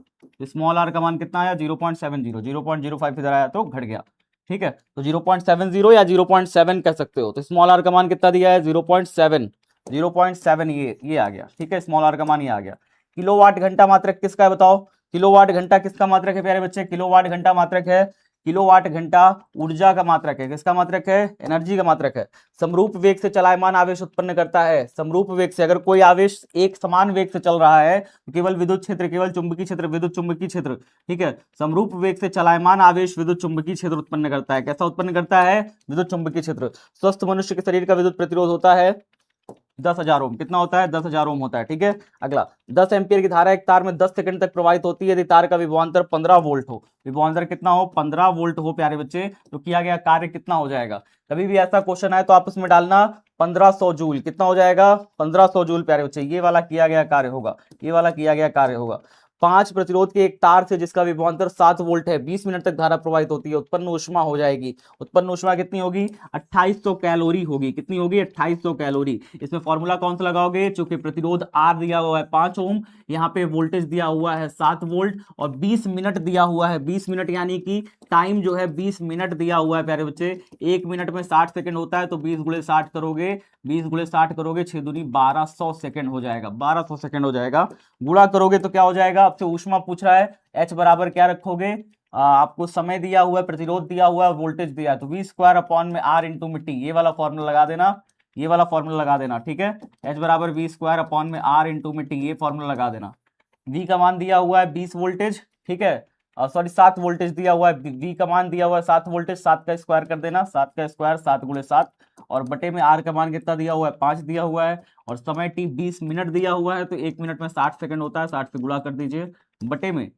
स्मॉल आर का मान कितना आया? 0.70, 0.05 इधर आया तो घट गया। ठीक है, तो 0.70 या 0.7 कह सकते हो। तो स्मॉल आर का मान कितना दिया है? 0.7, 0.7 ये आ गया। ठीक है, स्मॉल आर का मान ये आ गया। किलोवाट घंटा मात्रक किसका है बताओ? किलोवाट घंटा किसका मात्रक है प्यारे बच्चे? किलोवाट घंटा मात्रक है, किलोवाट घंटा ऊर्जा का मात्रक है। किसका मात्रक है? एनर्जी का मात्रक है। समरूप वेग से चलायमान आवेश उत्पन्न करता है। समरूप वेग से, अगर कोई आवेश एक समान वेग से चल रहा है तो केवल विद्युत क्षेत्र, केवल चुंबकीय क्षेत्र, विद्युत चुंबकीय क्षेत्र। ठीक है, समरूप वेग से चलायमान आवेश विद्युत चुंबकीय क्षेत्र उत्पन्न करता है। कैसा उत्पन्न करता है? विद्युत चुंबकीय क्षेत्र। स्वस्थ मनुष्य के शरीर का विद्युत प्रतिरोध होता है 10,000 ओम। कितना होता है? 10,000 ओम होता है। ठीक है, अगला 10 एम्पियर की धारा एक तार में 10 सेकंड तक प्रवाहित होती है यदि तार का विभवांतर 15 वोल्ट हो। विभवांतर कितना हो? 15 वोल्ट हो प्यारे बच्चे, तो किया गया कार्य कितना हो जाएगा? कभी भी ऐसा क्वेश्चन आए तो आप उसमें डालना 1500 जूल। कितना हो जाएगा? 1500 जूल प्यारे बच्चे। ये वाला किया गया कार्य होगा, ये वाला किया गया कार्य होगा। 5 प्रतिरोध के एक तार से जिसका विभवांतर 7 वोल्ट है 20 मिनट तक धारा प्रवाहित होती है, उत्पन्न ऊष्मा हो जाएगी। उत्पन्न ऊष्मा कितनी होगी? 2800 कैलोरी होगी। कितनी होगी? 2800 कैलोरी। इसमें फॉर्मूला कौन सा लगाओगे? चूंकि प्रतिरोध आर दिया हुआ है 5 ओम, यहाँ पे वोल्टेज दिया हुआ है 7 वोल्ट और 20 मिनट दिया हुआ है। 20 मिनट यानी कि टाइम जो है 20 मिनट दिया हुआ है प्यारे बच्चे। 1 मिनट में 60 सेकंड होता है, तो 20 × 60 करोगे, 20 × 60 करोगे, 6 दूनी 1200 सेकंड हो जाएगा। 1200 सेकंड हो जाएगा। गुणा करोगे तो क्या हो जाएगा? आपसे ऊष्मा पूछ रहा है, एच बराबर क्या रखोगे? आपको समय दिया हुआ है, प्रतिरोध दिया हुआ है, वोल्टेज दिया है, तो V² अपॉन में R इंटू मिट्टी, ये वाला फॉर्मूला लगा देना, ये वाला फॉर्मूला लगा देना। ठीक है, H बराबर V² अपॉन में R इंटू मिट्टी, ये फॉर्मूला लगा देना। V का मान दिया हुआ है 20 वोल्टेज। ठीक है, सॉरी 7 वोल्टेज दिया हुआ है। V का मान दिया हुआ है 7 वोल्टेज, 7 का स्क्वायर कर देना, 7 का स्क्वायर 7 × 7 और बटे में R का मान कितना दिया हुआ है? 5 दिया हुआ है और समय t 20 मिनट दिया हुआ है, तो 1 मिनट में 60 सेकंड होता है, 60 से गुणा कर दीजिए, बटे में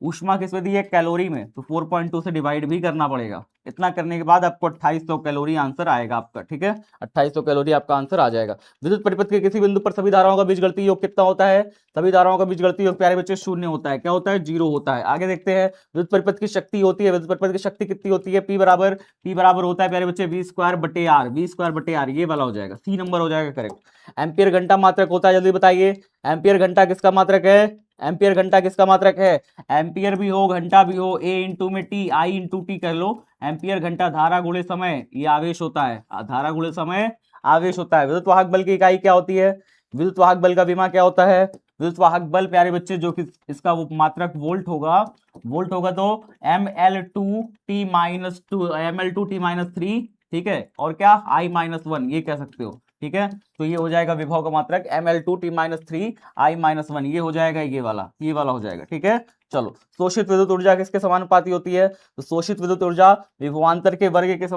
ऊष्मा किसमें दी है? कैलोरी में, तो 4.2 से डिवाइड भी करना पड़ेगा। इतना करने के बाद आपको 2800 कैलोरी आंसर आएगा आपका। ठीक है, 2800 कैलोरी आपका आंसर आ जाएगा। विद्युत परिपथ के किसी बिंदु पर सभी धाराओं का बीजगणितीय योग कितना होता है? सभी धाराओं का बीजगणितीय योग प्यारे बच्चे 0 होता है। क्या होता है? 0 होता है। आगे देखते हैं, विद्युत परिपथ की शक्ति होती है, विद्युत परिपथ की शक्ति कितनी होती है? P बराबर होता है प्यारे बच्चे V² बटे R, V² बटे R, ये वाला हो जाएगा, सी नंबर हो जाएगा करेक्ट। एम्पियर घंटा मात्रक होता है, जल्दी बताइए, एम्पियर घंटा किसका मात्रक है? एम्पियर घंटा किसका मात्रक है? एम्पियर भी हो, घंटा भी हो, A इंटू में T, I इंटू T कर लो। एम्पियर घंटा धारा गुणे समय, ये आवेश होता है, धारा गुणे समय आवेश होता है। विद्युत वाहक बल की इकाई क्या होती है? विद्युत वाहक बल का विमा क्या होता है? विद्युत वाहक बल प्यारे बच्चे जो कि इसका वो मात्रक वोल्ट होगा, वोल्ट होगा तो ml2t -2 ml2t -3, ठीक है, और क्या I -1 ये कह सकते हो। ठीक है, तो ये हो जाएगा विभव का मात्रक Ml2T-3I-1, ये हो जाएगा ये वाला हो जाएगा। ठीक है, चलो शोषित विद्युत ऊर्जा किसके समानुपाती होती है? तो शोषित विद्युत ऊर्जा विभवांतर के वर्ग के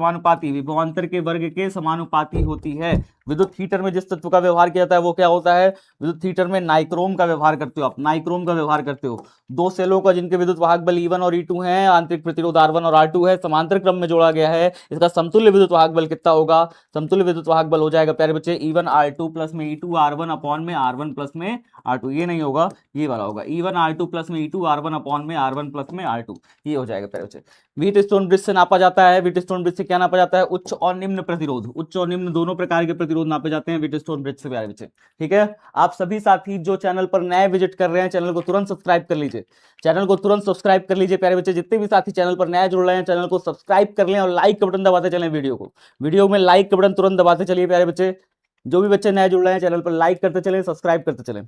समानुपाती होती है। विद्युत हीटर में जिस तत्व का व्यवहार किया जाता है वो क्या होता है? विद्युत हीटर में नाइक्रोम का व्यवहार करते हो आप, नाइक्रोम का व्यवहार करते हो। दो सेलों का जिनके विद्युत वाहक बल E1 और E2 है, आंतरिक प्रतिरोध R1 और R2 है, समांतर क्रम में जोड़ा गया है, इसका समतुल्य विद्युत वाहक बल कितना होगा? समतुल्य विद्युत वाहक बल हो जाएगा प्यारे बच्चे E1 R2 प्लस में E2 R1 अपॉन में R1 प्लस में R2। ये नहीं होगा, ये वाला होगा E1 R2 प्लस में E2 R1 अपॉन में R1 प्लस में R2, ये हो जाएगा प्यारे बच्चे। व्हीटस्टोन ब्रिज से नापा जाता है, व्हीटस्टोन ब्रिज से क्या नापा जाता है? उच्च और निम्न प्रतिरोध, उच्च और निम्न दोनों प्रकार के प्रतिरोध नापे जाते हैं व्हीटस्टोन ब्रिज से प्यारे बच्चे। ठीक है, आप सभी साथी जो चैनल पर नए विजिट कर रहे हैं, चैनल को तुरंत सब्सक्राइब कर लीजिए, चैनल को तुरंत सब्सक्राइब कर लीजिए प्यारे बच्चे। जितने भी साथी चैनल पर नए जुड़ रहे हैं, चैनल को सब्सक्राइब कर लें और लाइक का बटन दबाते चलें वीडियो में लाइक का बटन तुरंत दबाते चलिए प्यारे बच्चे। जो भी बच्चे नए जुड़ रहे हैं चैनल पर लाइक करते चलें, सब्सक्राइब करते चलें।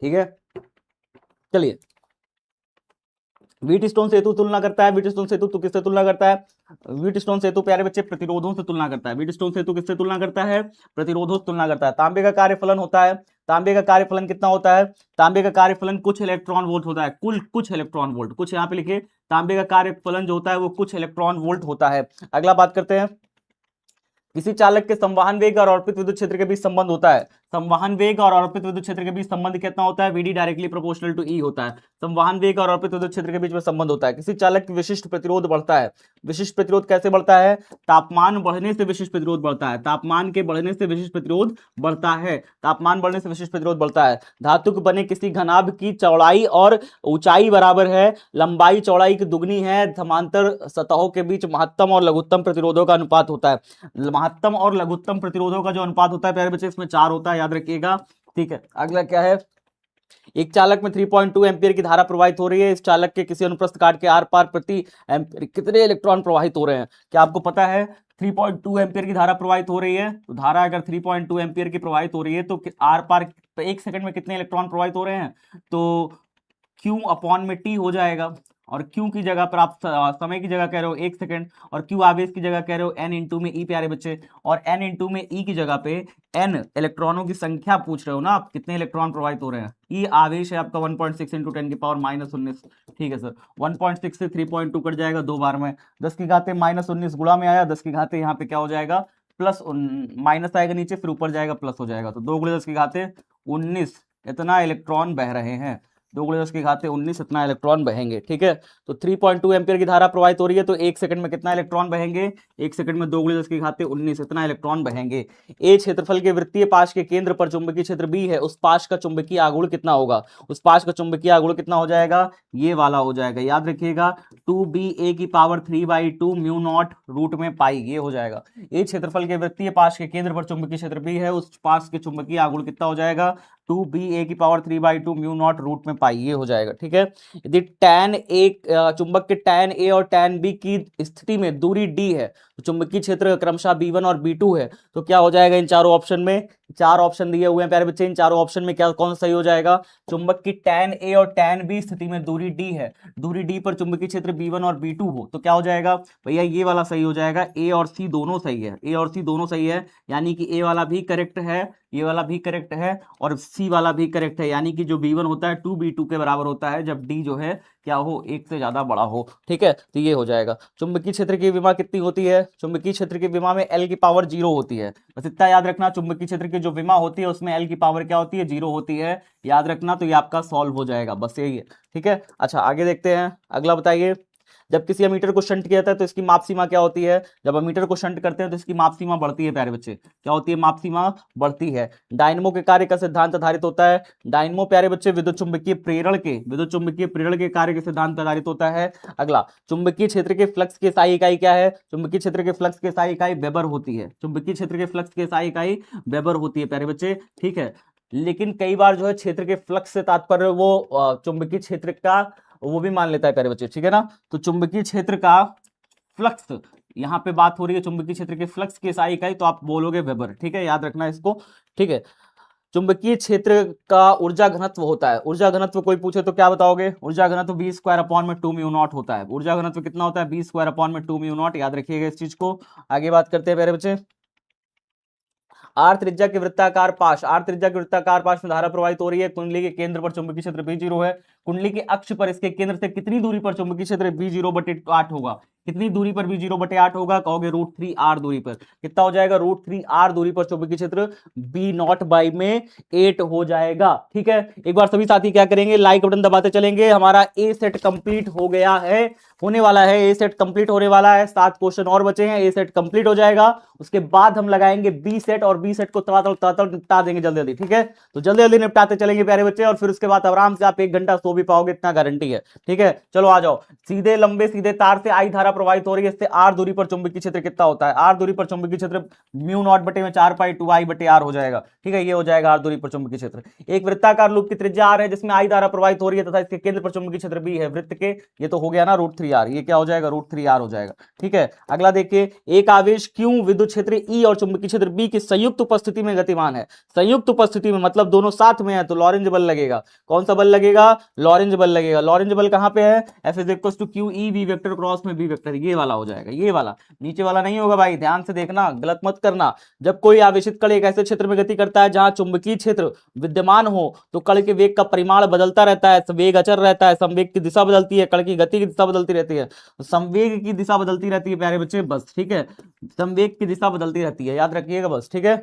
ठीक है, चलिए व्हीटस्टोन सेतु तुलना करता है। व्हीटस्टोन सेतु तो किससे तुलना करता है? व्हीटस्टोन सेतु प्यारे बच्चे प्रतिरोधों से तुलना करता है। व्हीटस्टोन सेतु किससे तुलना करता है? प्रतिरोधों से तुलना करता है। तांबे का कार्यफलन होता है, तांबे का कार्यफलन कितना होता है? तांबे का कार्यफलन कुछ इलेक्ट्रॉन वोल्ट होता है, कुछ इलेक्ट्रॉन वोल्ट, कुछ यहाँ पे लिखिए, तांबे का कार्यफलन जो होता है वो कुछ इलेक्ट्रॉन वोल्ट होता है। अगला बात करते हैं, किसी चालक के संवहन वेग और अर्पित विद्युत क्षेत्र के बीच संबंध होता है। संवहन वेग और अर्पित विद्युत क्षेत्र के बीच संबंध कितना होता है? VD directly proportional to E होता है। संवहन वेग और अर्पित विद्युत क्षेत्र के बीच में संबंध होता है। किसी चालक की विशिष्ट प्रतिरोध बढ़ता है। विशिष्ट प्रतिरोध कैसे बढ़ता है? तापमान बढ़ने से विशिष्ट प्रतिरोध बढ़ता है। तापमान के बढ़ने से विशिष्ट प्रतिरोध बढ़ता है। तापमान बढ़ने से विशिष्ट प्रतिरोध बढ़ता है। धातु के बने किसी घनाभ की चौड़ाई और ऊंचाई बराबर है, लंबाई चौड़ाई की दुगनी है, समांतर सतहों के बीच महत्तम और लघुत्तम प्रतिरोधों का अनुपात होता है। महत्तम और लघुत्तम प्रतिरोधों का जो अनुपात होता है प्यारे बच्चे, इसमें 4 होता है, याद रखिएगा। ठीक है, अगला क्या है? एक चालक में 3.2 एम्पीयर की धारा प्रवाहित हो रही है। इस चालक के किसी अनुप्रस्थ काट के आर पार प्रति एम्पीयर कितने इलेक्ट्रॉन प्रवाहित हो रहे हैं? क्या आपको पता है? 3.2 एम्पीयर की धारा प्रवाहित हो रही है, तो धारा अगर 3.2 एम्पीयर की प्रवाहित हो रही है तो आर पार 1 सेकंड में कितने इलेक्ट्रॉन प्रवाहित हो रहे हैं? तो Q अपॉन में T हो जाएगा, और Q की जगह पर आप समय की जगह कह रहे हो 1 सेकंड, और Q आवेश की जगह कह रहे हो N इंटू में E प्यारे बच्चे, और N इंटू में E की जगह पे N इलेक्ट्रॉनों की संख्या पूछ रहे हो ना आप, कितने इलेक्ट्रॉन प्रवाहित हो रहे हैं। E आवेश है आपका 1.6 इंटू 10 की पावर -19। ठीक है सर, 1.6 से 3.2 कट जाएगा 2 बार में, 10 की घाते -19 गुणा में आया, 10 की घाते यहाँ पे क्या हो जाएगा? प्लस माइनस आएगा नीचे, फिर ऊपर जाएगा प्लस हो जाएगा, तो 2 गुणे 10 की घाते 19 इतना इलेक्ट्रॉन बह रहे हैं। 2 गुणे 10 की घाते 19 इतना इलेक्ट्रॉन बहेंगे। ठीक है, तो 3.2 एम्पीयर की धारा प्रवाहित हो रही है, तो 1 सेकंड में कितना इलेक्ट्रॉन बहेंगे? 1 सेकंड में 2 गुणे 10 की घाते 19 इतना इलेक्ट्रॉन बहेंगे। ए क्षेत्रफल के वृत्तीय पाश के केंद्र पर चुंबकीय क्षेत्र बी है, उस पाश का चुंबकीय आघूर्ण कितना होगा? उस पाश का चुंबकीय आघूर्ण कितना हो जाएगा? ये वाला हो जाएगा, याद रखिएगा, 2ba की पावर 3/2 म्यू नॉट रूट में पाई, ये हो जाएगा। ए क्षेत्रफल के वृत्तीय पाश के केंद्र पर चुंबकीय क्षेत्र बी है, उस पाश के चुंबकीय आघूर्ण कितना हो जाएगा? 2ba की पावर 3/2 म्यू नॉट रूट में पाई, ये हो जाएगा। ठीक है, यदि tan ए चुंबक के tan ए और tan बी की स्थिति में दूरी d है, तो चुंबकीय क्षेत्र क्रमशः B1 और B2 है, तो क्या हो जाएगा? इन चारों ऑप्शन में, 4 ऑप्शन दिए हुए हैं प्यारे बच्चे, इन चारों ऑप्शन में क्या कौन सही हो जाएगा? चुंबक की tan ए और tan बी स्थिति में दूरी d है, दूरी d पर चुंबकीय क्षेत्र B1 और B2 हो, तो क्या हो जाएगा भैया? ये वाला सही हो जाएगा। ए और सी दोनों सही है, ए और सी दोनों सही है, यानी कि ए वाला भी करेक्ट है, ये वाला भी करेक्ट है, और सी वाला भी करेक्ट है, यानी कि जो B1 होता है 2B2 के बराबर होता है जब D जो है क्या हो? 1 से ज्यादा बड़ा हो। ठीक है, तो ये हो जाएगा। चुंबकीय क्षेत्र की विमा कितनी होती है? चुंबकीय क्षेत्र की विमा में L की पावर 0 होती है, बस इतना याद रखना। चुंबकीय क्षेत्र की जो विमा होती है उसमें L की पावर क्या होती है? 0 होती है, याद रखना, तो ये आपका सॉल्व हो जाएगा, बस यही है। ठीक है, अच्छा आगे देखते हैं, अगला बताइए। जब किसी अमीटर को शंट किया जाता है तो इसकी माप सीमा क्या होती है? जब अमीटर को शंट करते हैं तो इसकी माप सीमा बढ़ती है प्यारे बच्चे, क्या होती है? माप सीमा बढ़ती है। डायनमो के कार्य का सिद्धांत आधारित होता है। डायनमो प्यारे बच्चे विद्युत चुंबकीय प्रेरण के कार्य के सिद्धांत पर आधारित होता है। अगला, चुंबकीय क्षेत्र के फ्लक्स की SI इकाई क्या है? चुंबकीय क्षेत्र के फ्लक्स की SI इकाई वेबर होती है। चुंबकीय क्षेत्र के फ्लक्स की SI इकाई वेबर होती है प्यारे बच्चे। ठीक है, लेकिन कई बार जो है क्षेत्र के फ्लक्स से तात्पर्य वो चुंबकीय क्षेत्र का वो भी मान लेता है प्यारे बच्चे। ठीक है ना, तो चुंबकीय क्षेत्र का फ्लक्स, यहां पे बात हो रही है चुंबकीय क्षेत्र के फ्लक्स की SI इकाई, तो आप बोलोगे वेबर। ठीक है, याद रखना इसको। ठीक है, चुंबकीय क्षेत्र का ऊर्जा घनत्व होता है। ऊर्जा घनत्व कोई पूछे तो क्या बताओगे? ऊर्जा घनत्व बी स्क्वायर अपॉन में 2 म्यू नॉट होता है। ऊर्जा घनत्व कितना होता है? बी स्क्वायर अपॉन में 2 म्यू नॉट। याद रखिएगा इस चीज को। आगे बात करते हैं प्यारे बच्चे। आर त्रिज्या के वृत्ताकार पाश, आर त्रिज्या के वृत्ताकार पाश में धारा प्रवाहित हो रही है। कुंडली के केंद्र पर चुंबकीय क्षेत्र B0 है। कुंडली के अक्ष पर इसके केंद्र से कितनी दूरी पर चुंबकीय क्षेत्र B0/8 होगा? कितनी दूरी पर B0/8 होगा? कहोगे √3r दूरी पर। कितना हो जाएगा? √3r दूरी पर चुंबकीय क्षेत्र B0/8 हो जाएगा। ठीक है, एक बार सभी साथी क्या करेंगे? लाइक बटन दबाते चलेंगे। हमारा ए सेट कंप्लीट हो गया है, होने वाला है। ए सेट कंप्लीट होने वाला है। 7 क्वेश्चन और बचे हैं। ए सेट कंप्लीट हो जाएगा, उसके बाद हम लगाएंगे बी सेट, और बी सेट को तड़ातड़ निपटा देंगे जल्दी जल्दी। ठीक है, तो जल्दी जल्दी निपटाते चलेंगे प्यारे बच्चे, और फिर उसके बाद आराम से आप 1 घंटा सो भी पाओगे, इतना गारंटी है। ठीक है, चलो आ जाओ। सीधे लंबे सीधे तार से आई धारा प्रवाहित हो रही है, इससे आर दूरी पर चुंबकीय क्षेत्र कितना होता है? आर दूरी पर चुंबकीय क्षेत्र म्यू नॉट बटे में 4π2I/r हो जाएगा। ठीक है, ये हो जाएगा आर दूरी पर चुंबकीय क्षेत्र। एक वृत्ताकार लूप की त्रिज्या आर है, जिसमें आई धारा प्रवाहित हो रही है तथा इसके केंद्र पर चुंबकीय क्षेत्र बी है वृत्त के। ये तो हो गया ना √3r, ये क्या हो जाएगा? √3r हो जाएगा। ठीक है, अगला देखिए। एक आवेश क्यों विद्युत क्षेत्र ई और चुंबकीय क्षेत्र बी की संयुक्त उपस्थिति में गतिमान है? संयुक्त उपस्थिति में मतलब दोनों साथ में है, तो लॉरेंज बल लगेगा। कौन सा बल लगेगा? लॉरेंज बल लगेगा। लॉरेंज बल कहां पे है? F = QE V vector cross में B वेक्टर, ये वाला हो जाएगा। ये वाला, नीचे वाला नहीं होगा भाई, ध्यान से देखना, गलत मत करना। जब कोई आवेशित कण एक ऐसे क्षेत्र में गति करता है जहां चुंबकीय क्षेत्र विद्यमान हो, तो कण के वेग का परिमाण बदलता रहता है, वेग अचर रहता है, संवेग की दिशा बदलती है, कण की गति की दिशा बदलती रहती है। संवेग की दिशा बदलती रहती है प्यारे बच्चे, बस। ठीक है, संवेग की दिशा बदलती रहती है, याद रखिएगा बस। ठीक है,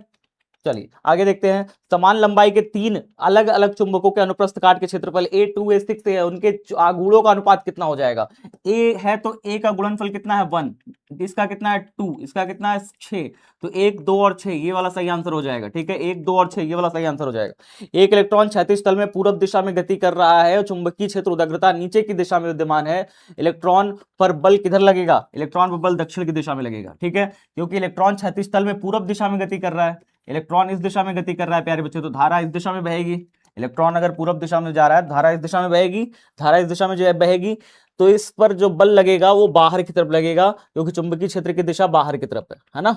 चलिए आगे देखते हैं। समान लंबाई के 3 अलग अलग चुंबकों के अनुप्रस्थ काट के क्षेत्रफल A2 A6 है, उनके गुणों का अनुपात कितना हो जाएगा? A है तो A का गुणनफल कितना है? 1, इसका कितना है? 2, इसका कितना है? 6। तो 1, 2 और 6 ये वाला सही आंसर हो जाएगा। ठीक है, 1, 2 और 6 ये वाला सही आंसर हो जाएगा। एक इलेक्ट्रॉन क्षैतिज तल में पूरब दिशा में गति कर रहा है और चुंबकीय क्षेत्र उदाग्रता नीचे की दिशा में विद्यमान है। इलेक्ट्रॉन पर बल किधर लगेगा? इलेक्ट्रॉन पर बल दक्षिण की दिशा में लगेगा। ठीक है, क्योंकि इलेक्ट्रॉन क्षैतिज तल में पूरब दिशा में गति कर रहा है, इलेक्ट्रॉन इस दिशा में गति कर रहा है प्यारे बच्चे, तो धारा इस दिशा में बहेगी। इलेक्ट्रॉन अगर पूरब दिशा में जा रहा है, धारा इस दिशा में बहेगी। धारा इस दिशा में जो है बहेगी, तो इस पर जो बल लगेगा वो बाहर की तरफ लगेगा, क्योंकि चुंबकीय क्षेत्र की दिशा बाहर की तरफ है ना।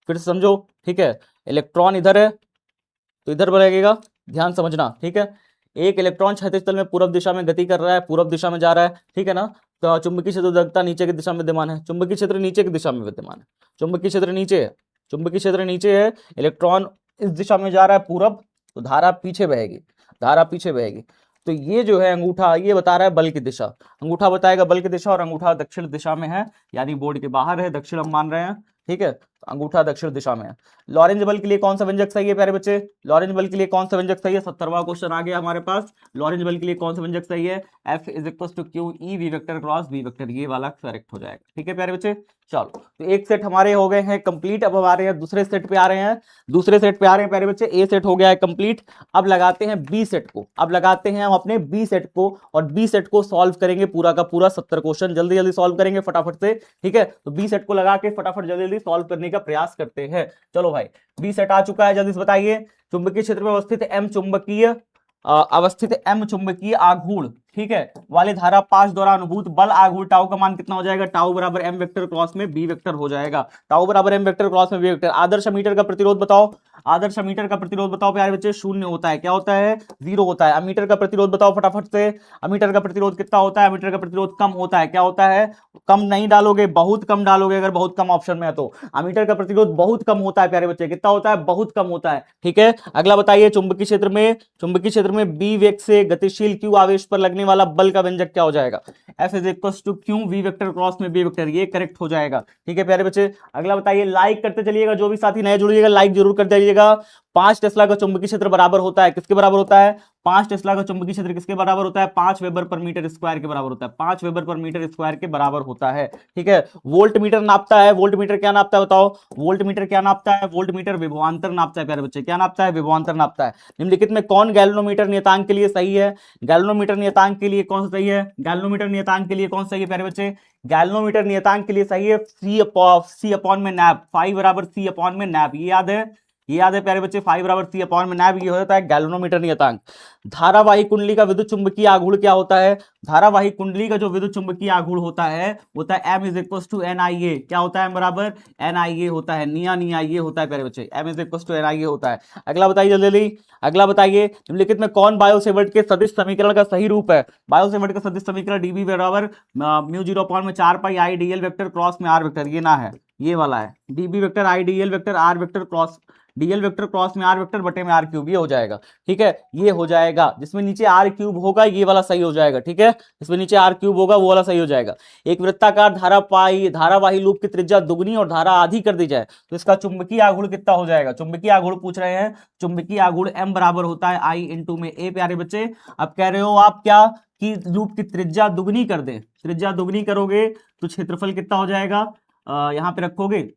फिर से समझो। ठीक है, इलेक्ट्रॉन इधर है तो इधर पर लगेगा, ध्यान समझना। ठीक है, एक इलेक्ट्रॉन क्षैतिज तल में पूरब दिशा में गति कर रहा है, पूरब दिशा में जा रहा है। ठीक है ना, तो चुंबकीय क्षेत्र उदाग्रता नीचे की दिशा में विद्यमान है। चुंबकीय क्षेत्र नीचे की दिशा में विद्यमान है। चुंबकीय क्षेत्र नीचे है, चुंबकीय क्षेत्र नीचे है, इलेक्ट्रॉन इस दिशा में जा रहा है पूरब, तो धारा पीछे बहेगी, धारा पीछे बहेगी। तो ये जो है अंगूठा, ये बता रहा है बल की दिशा। अंगूठा बताएगा बल की दिशा, और अंगूठा दक्षिण दिशा में है, यानी बोर्ड के बाहर है, दक्षिण हम मान रहे हैं। ठीक है, तो अंगूठा दक्षिण दिशा में है। लॉरेंज बल के लिए कौन सा व्यंजक सही है प्यारे बच्चे? लॉरेंज बल के लिए कौन सा व्यंजक सही है? 70वां क्वेश्चन आ गया हमारे पास। लॉरेंज बल के लिए कौन सा व्यंजक सही है? F = QE V vector cross B vector, ये वाला करेक्ट हो जाएगा। ठीक है प्यारे बच्चे, चलो तो एक सेट हमारे हो गए हैं कंप्लीट। अब हमारे हैं दूसरे सेट पे आ रहे हैं, दूसरे सेट पे आ रहे हैं प्यारे बच्चे। ए सेट हो गया है कंप्लीट, अब लगाते हैं बी सेट को। अब लगाते हैं हम अपने बी सेट को, और बी सेट को सॉल्व करेंगे पूरा का पूरा 70 क्वेश्चन, जल्दी जल्दी सॉल्व करेंगे फटाफट से। ठीक है, तो बी सेट को लगा के फटाफट जल्दी जल्दी सॉल्व करने का प्रयास करते हैं। चलो भाई, बी सेट आ चुका है, जल्दी से बताइए। चुंबकीय क्षेत्र में अवस्थित एम चुंबकीय आघूर्ण, ठीक है, वाले धारा पाश द्वारा अनुभूत बल आघूर्ण टाउ का मान कितना हो जाएगा? टाउ बराबर एम वेक्टर क्रॉस में बी वेक्टर हो जाएगा। टाउ बराबर एम वेक्टर क्रॉस में बी वेक्टर। आदर्श अमीटर का प्रतिरोध बताओ, आदर्श अमीटर का प्रतिरोध बताओ प्यारे बच्चे। 0 होता है, क्या होता है? 0 होता है। अमीटर का प्रतिरोध बताओ फटाफट से। अमीटर का प्रतिरोध कितना होता है? अमीटर का प्रतिरोध कम होता है, क्या होता है? कम नहीं डालोगे, बहुत कम डालोगे, अगर बहुत कम ऑप्शन में है तो। अमीटर का प्रतिरोध बहुत कम होता है प्यारे बच्चे, कितना होता है? बहुत कम होता है। ठीक है, अगला बताइए। चुंबकीय क्षेत्र में बी वेग से गतिशील क्यू आवेश पर लगने वाला बल का व्यंजक क्या हो जाएगा? F = Q V vector cross में B वेक्टर, ये करेक्ट हो जाएगा। ठीक है प्यारे बच्चे, अगला बताइए। लाइक करते चलिएगा, जो भी साथी नए जुड़िएगा लाइक जरूर कर दीजिएगा। 5 टेस्ला का चुंबकीय क्षेत्र बराबर होता है, किसके बराबर होता है? 5 टेस्ला का चुंबकीय क्षेत्र किसके बराबर होता है? 5 वेबर पर मीटर स्क्वायर के बराबर होता है। 5 वेबर पर मीटर स्क्वायर के बराबर होता है। ठीक है, वोल्ट मीटर नापता है। वोल्ट मीटर क्या नापता है बताओ? वोल्ट मीटर क्या नापता है? वोल्ट मीटर विभवांतर नापता है प्यारे बच्चे। क्या नापता है? विभवांतर नापता है। निम्नलिखित में कौन गैल्वेनोमीटर नियतांक के लिए सही है? गैल्वेनोमीटर नियतांक के लिए कौन सा सही है? गैल्वेनोमीटर नियतांक के लिए कौन सही है प्यारे बच्चे? गैल्वेनोमीटर नियतांक के लिए सही है C अपॉन में नैप, फाई बराबर C अपॉन में नैप, ये याद है। ये याद है प्यारे बच्चे, फाइव बराबर सी अपॉन में नैब, ये होता है गैल्वेनोमीटर नियतांक। धारावाही कुंडली का विद्युत चुंबकीय आघूर्ण क्या होता है? धारावाही कुंडली का जो विद्युत चुंबकीय आघूर्ण होता है M is equal to N I A. क्या होता है? एम बराबर एन आई ए होता है, निया निया ये होता है प्यारे बच्चे, M is equal to N I A होता है। अगला बताइए जल्दी जल्दी, अगला बताइए, निम्नलिखित में कौन बायो-सेवर्ट के सदिश समीकरण का सही रूप है? बायो-सेवर्ट का सदिश समीकरण डीबी बराबर म्यू 0 अपॉन में 4 pi I dl vector cross में आर वेक्टर, ये ना है, ये वाला है, dB vector I dl vector r vector cross, dl vector cross में आर वेक्टर बटे में आर क्यूब, ये हो जाएगा। ठीक है, ये हो जाएगा, जिसमें नीचे आर क्यूब होगा ये वाला सही हो जाएगा। ठीक है, इसमें नीचे आर क्यूब होगा वो वाला सही हो जाएगा। एक वृत्ताकार धारावाही लूप की त्रिज्या दुगनी और धारा आधी कर दी जाए तो इसका चुंबकीय आघूर्ण कितना हो जाएगा? चुंबकीय आघूर्ण पूछ रहे हैं, चुंबकीय आघूर्ण एम बराबर होता है आई इंटू में ए प्यारे बच्चे। अब कह रहे हो आप क्या कि लूप की त्रिज्या दुगनी कर दें, त्रिज्या दुगनी करोगे तो क्षेत्रफल कितना हो जाएगा? यहां पे रखोगे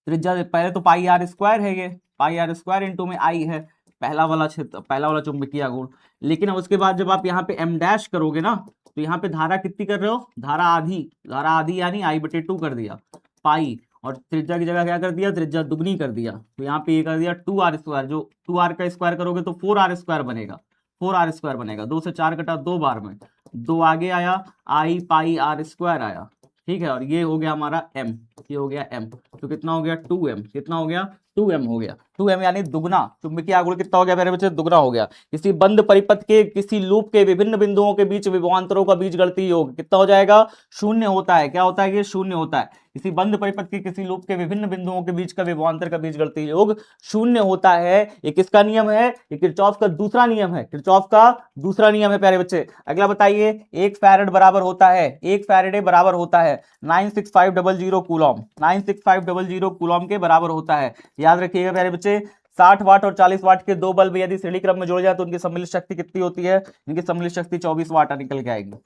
त्रिज्या, पहले तो पाई आर स्क्वायर है, ये पाई आर स्क्वायर इंटू में आई है, पहला वाला क्षेत्र, पहला वाला चुंबकीय आघूर्ण। लेकिन अब उसके बाद जब आप यहाँ पे एम डैश करोगे ना तो यहाँ पे धारा कितनी कर रहे हो? धारा आधी यानी आई बटे 2 कर दिया पाई, और त्रिज्या की जगह क्या कर दिया? त्रिज्या दुगनी कर दिया, तो यहाँ पे ये कर दिया 2r स्क्वायर, जो 2r का स्क्वायर करोगे तो 4r स्क्वायर बनेगा, 4r स्क्वायर बनेगा, 2 से 4 कटा 2 बार में, 2 आगे आया, आई पाई आर स्क्वायर आया। ठीक है, और ये हो गया हमारा m, ये हो गया m, तो कितना हो गया? 2m, कितना हो गया? 2m हो गया, 2m यानी दुगना। चुंबकीय आघूर्ण कितना हो गया मेरे बच्चे? दुगना हो गया। किसी बंद परिपथ के किसी लूप के विभिन्न बिंदुओं के बीच विभवांतरों का बीजगणितीय योग कितना हो जाएगा? शून्य होता है। क्या होता है? ये शून्य होता है। किसी बंद परिपथ के किसी लूप के विभिन्न बिंदुओं के बीच का विभवांतर का बीजगणितीय योग शून्य होता है। ये किसका नियम है? ये किरचॉफ का दूसरा नियम है, किरचॉफ का दूसरा नियम है प्यारे बच्चे। अगला बताइए, 1 फैराड बराबर होता है, 1 फैराडे बराबर होता है 96500 कूलॉम, 96500 कूलॉम के बराबर होता है। याद रखिएगा प्यारे बच्चे, 60 वाट और 40 वाट के दो बल्ब यदि श्रेणी क्रम में जोड़े जाए तो उनकी सम्मिलित शक्ति कितनी होती है? इनकी सम्मिलित शक्ति 24 वाट निकल के आएगी।